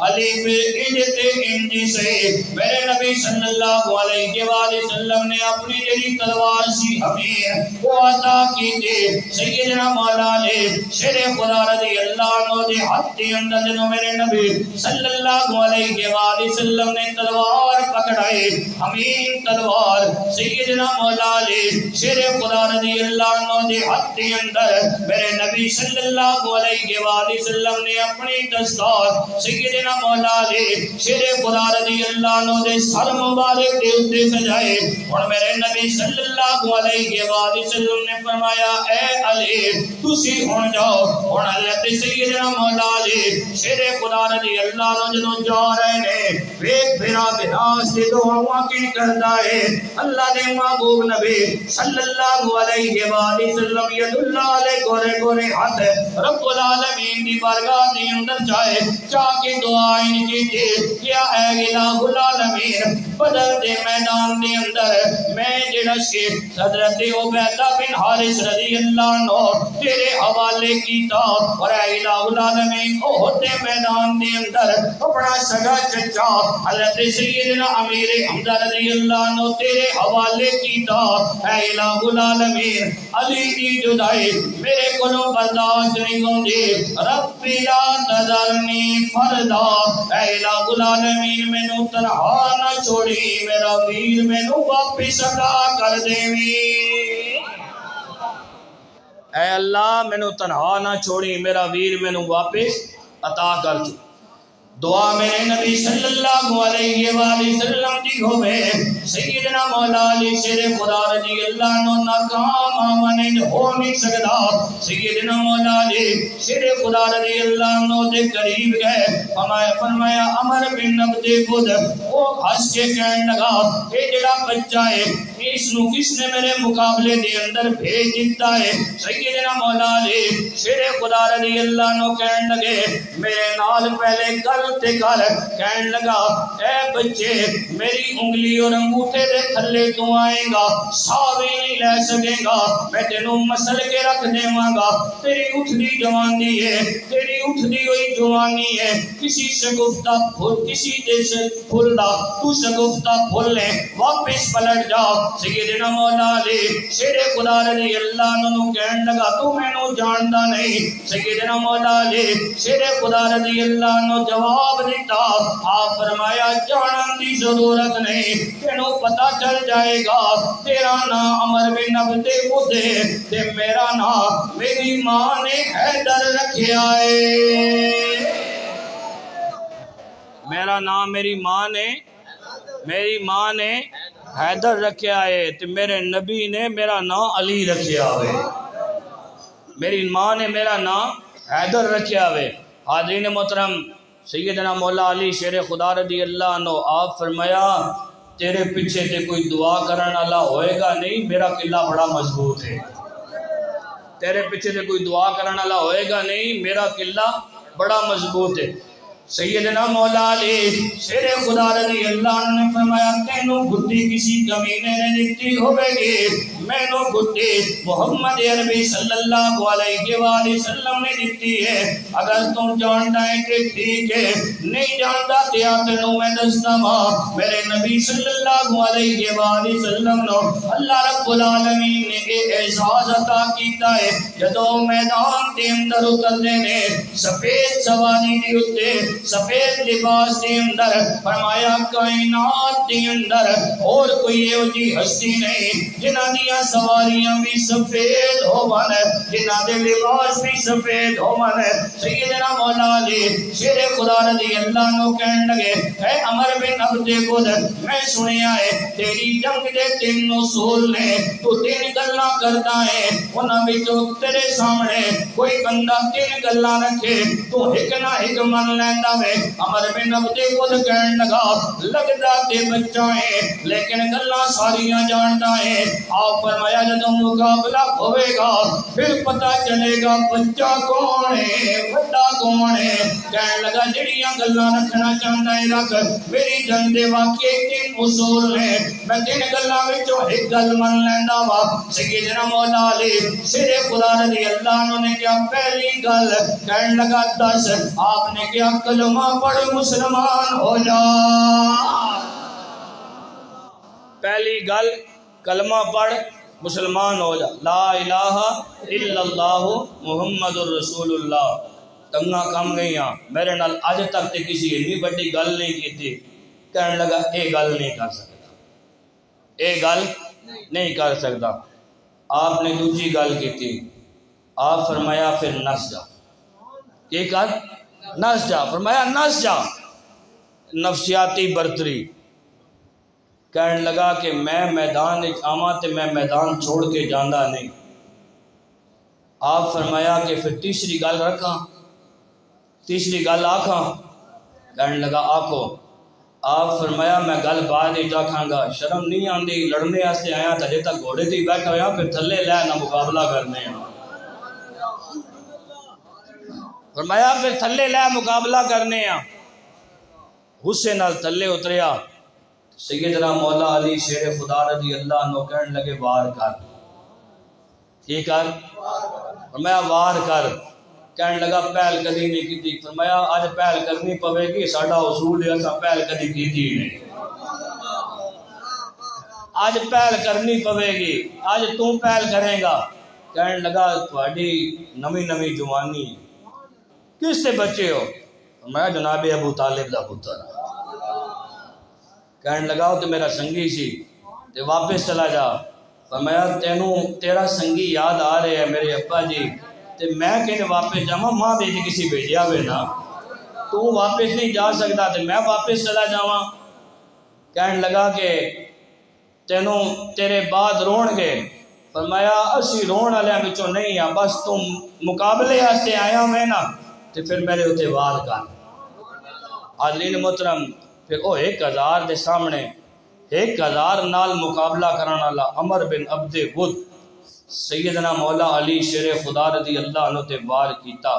علی پھر انجتے انجی سے میرے نبی صلی اللہ علیہ وآلہ وسلم نے اپنی جلی تلوار سی حمیر وہ عطا کی تھی سیدنا مولا علیہ شیر خدا رضی اللہ عنہ دے ہاتھ دے اندر جدوں میرے نبی صلی اللہ علیہ وآلہ وسلم نے تلوار پکڑائے، امین تلوار سیدنا مولا علی شیر خدا رضی اللہ عنہ دے ہاتھ دے اندر میرے نبی صلی اللہ علیہ وآلہ وسلم نے اپنی دستار سیدنا مولا علی شیر خدا رضی اللہ عنہ دے سر مبارک دے اتے سجائے، اور میرے نبی صلی اللہ علیہ وآلہ وسلم نے فرمایا اے علی تسی ہون جاؤ۔ اور حضرت سیدنا مولا علی شیر خدا رضی اللہ عنہ جدوں جا رہے نے ویکھ بھرا بھرا سے دعاواں کی کردا ہے، اللہ دے محبوب نبی صلی اللہ علیہ وآلہ وسلم ید اللہ علیہ گورے گورے ہاتھ رب العالمین دی بارگاہ دے اندر جائے چاہ کے دعائیں کی تھی، کیا اے الہ العالمین بدر دے میدان دے اندر میں جڑا سی حضرت عبیدہ بن حارث رضی اللہ عنہ تیرے حوالے کیتا، اور اے الہ العالمین احد دے میدان دے اندر اپنا سگا چچا حضرت سیدنا امیر حمزہ رضی اللہ عنہ تیرے حوالے کیتا، اے الہ العالمین علی دی جدائی میرے کولوں برداشت نہیں ہوندی، ربی لا تذرنی فردا، اے الہ العالمین مینوں تنہا نہ چھوڑی، میرا ویر مینوں واپس عطا کر دیوی، اے اللہ مینوں تنہا نہ چھوڑی، میرا ویر مینوں واپس عطا کر دے۔ دعا میرے نبی صلی اللہ علیہ وآلہ وسلم دی ہوئے، سیدنا مولا علی شیر خدا رضی اللہ عنہ ناکام آمنید ہو نہیں سکتا، سیدنا مولا علی شیر خدا رضی اللہ عنہ دے قریب گئے، فرمایا عمر بن عبد بدھ، وہ ہنس کے کہنے لگا اے جڑا بچہ ہے اس نو کس نے میرے مقابلے دے اندر بھیج دیتا ہے؟ سیدنا مولا علی شیر خدا رضی اللہ عنہ کہنے لگے میرے نال پہلے کل تے کر، کہنے لگا اے بچے میری انگلی اور انگوٹھے دے تھلے تو آئے گا سا بھی نہیں لے سکے گا، میں تینوں مسل کے رکھ دیواں گا، تیری اٹھدی جوانی ہے، تیری اٹھدی ہوئی جوانی ہے، کسی شگفتہ پھول کسی دے سے پھول دا تو شگفتہ پھول لے واپس پلٹ جا۔ سیدنا مولا علی شیر خدا رضی اللہ عنہ کہنے لگا تو میں نو جاندا نہیں، سیدنا مولا علی شیر خدا رضی اللہ عنہ جواب دیتا، آپ فرمایا جانن دی ضرورت نہیں، تینوں پتہ چل جائے گا، تیرا نام عمر بن عبد بدھ تے میرا نام میری ماں نے حیدر رکھیا ہے، میرا نام میری ماں نے حیدر رکھیا ہے تے میرے نبی نے میرا نام علی رکھیا ہے، میری ماں نے میرا نام حیدر رکھیا ہے۔ حاضرین محترم سیدنا مولا علی شیر خدا رضی اللہ عنہ آپ فرمایا تیرے پیچھے تے کوئی دعا کرن والا ہوئے گا نہیں، میرا قلعہ بڑا مضبوط ہے، تیرے پیچھے تے کوئی دعا کرن والا ہوئے گا نہیں، میرا قلعہ بڑا مضبوط ہے۔ سیدنا مولا علی شیر خدا رضی اللہ عنہ نے فرمایا تینوں گھٹی کسی کمینے نے دیتی ہوئے گی، میں نو گھٹی محمد عربی صلی اللہ علیہ وآلہ وسلم نے دیتی ہے، اگر تم جانتا ہے کہ ٹھیک ہے، نہیں جانتا تیا تینوں میں دستا ماں میرے نبی صلی اللہ علیہ وآلہ وسلم نو اللہ رب العالمین نے اے اعزاز عطا کیتا ہے، جدو میدان دے اندر اتر دینے سفید سواری دی اتے سفید لباس دے اندر، فرمایا کائنات دے اندر اور کوئی یہ جی ہستی نہیں جنہ دیا سواریاں بھی سفید ہو من، جنہ دے لباس بھی سفید ہو من۔ سیدنا مولا علی شیر خدا رضی اللہ عنہ کہنے لگے اے عمر بن عبد بدھ میں سنیا ہے تیری جنگ دے تین اصول نے، تو تین گلاں کرتا ہے انہاں وچوں تیرے سامنے کوئی بندہ تین گلاں رکھے تو ایک نہ ایک من لیندا ہے۔ عمر بن عبد بدھ کہنے لگا لگدا تے بچہ ہے لیکن گلاں ساریاں جانتا ہے، آپ فرمایا جدوں مقابلہ ہوئے گا پھر پتہ چلے گا بچہ کون ہے بڑا کون ہے۔ کہنے لگا جڑیاں گلاں رکھنا چاہتا ہے رکھ، میری جنگ دے واقعے تین اصول ہیں، میں تین گلاں وچوں ایک گل من لیندا وا۔ سیدنا مولا علی شیر خدا رضی اللہ عنہ نے کیا پہلی گل کہنے لگا دس، آپ نے کیا کلمہ پڑھ مسلمان ہو جا، پہلی گل کلمہ پڑھ مسلمان ہو جا، لا الہ الا اللہ محمد الرسول اللہ۔ ٹنگا کم گئیاں میرے نال اج تک تے کسی اتنی بڑی گل نہیں کی، کہنے لگا اے گل نہیں کر سکتا، اے گل نہیں کر سکتا۔ آپ نے دوسری گل کی تھی، آپ فرمایا پھر نس جا، یہ کر نس جا، فرمایا نس جا، نفسیاتی برتری۔ کہنے لگا کہ میں میدان آواں تے میں میدان چھوڑ کے جاندہ نہیں۔ آپ فرمایا کہ پھر تیسری گل رکھاں، تیسری گل آکھاں؟ کہنے لگا آکھو۔ آپ فرمایا میں گل بعد ہی آکھاں گا، شرم نہیں آندی؟ لڑنے واسطے آیا تھا، جے تک گھوڑے تے بیٹھا ہویا پھر تھلے لے نہ مقابلہ کرنے ہیں۔ فرمایا پھر تھلے لے مقابلہ کرنے ہیں۔ غصے نال تھلے اتریا، سیدنا مولا علی شیر خدا رضی اللہ عنہ کہنے لگے وار کر، کی کر؟ فرمایا وار کر۔ کہنے لگا پہل کدی نہیں کی تھی۔ فرمایا آج پہل کرنی پوے گی، ساڈا اصول ہے اساں پہل کدی کی تھی نہیں، آج پہل کرنی پوے گی، آج تو پہل کرے گا۔ کہنے لگا تھوڑی نویں نویں جوانی، کس سے بچے ہو؟ فرمایا جناب ابو طالب دا پتر۔ کہنے لگا وہ تو میرا سنگی سی، تے واپس چلا جا۔ فرمایا تینوں تیرا سنگی یاد آ رہے ہیں میرے ابا جی، تے میں کہ واپس جاواں؟ ماں بیٹی کسی بھیجیا ہوئے نا، تو واپس نہیں جا سکتا تے میں واپس چلا جاواں؟ کہنے لگا کہ تینوں تیرے بعد رون گے۔ فرمایا اسی رون والیاں وچوں نہیں ہاں، بس تم مقابلے واسطے آیا میں نا تے پھر میرے اتنے وار کر۔ حاضرین محترم، پھر وہ 1000 دے سامنے 1000 نال مقابلہ کرنے والا عمر بن عبد ود سیدنا مولا علی شیر خدا رضی اللہ عنہ تے وار کیتا۔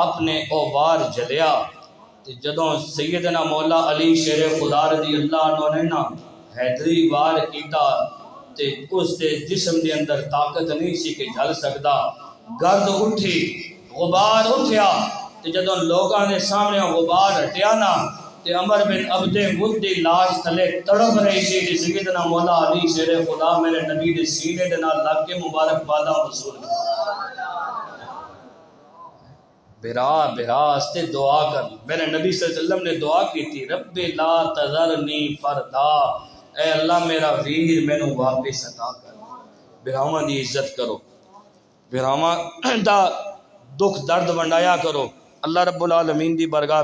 آپ نے او وار جلیا تے جدوں سیدنا مولا علی شیر خدا رضی اللہ عنہ نے نا حیدری وار کیتا تے اس دے جسم دے اندر طاقت نہیں سی کہ جل سکدا، گرد اٹھی، غبار اٹھیا تے جدوں لوگاں دے سامنے غبار ہٹیا نا تے عمر بن عبد ود دی لاش تھلے تڑپ رہی سی تے سیدنا مولا علی شیر خدا میرے نبی دے سینے دے نال لگ کے مبارک باداں وصول برا استے دعا کر۔ میرے نبی صلی اللہ علیہ وسلم نے دعا کی تھی، رب لا تذرنی فردا، اے اللہ میرا ویر مینوں واپس عطا کر۔ براواں دی عزت کرو، براواں دا دکھ درد ونڈایا کرو۔ اللہ رب العالمین دی برگاہ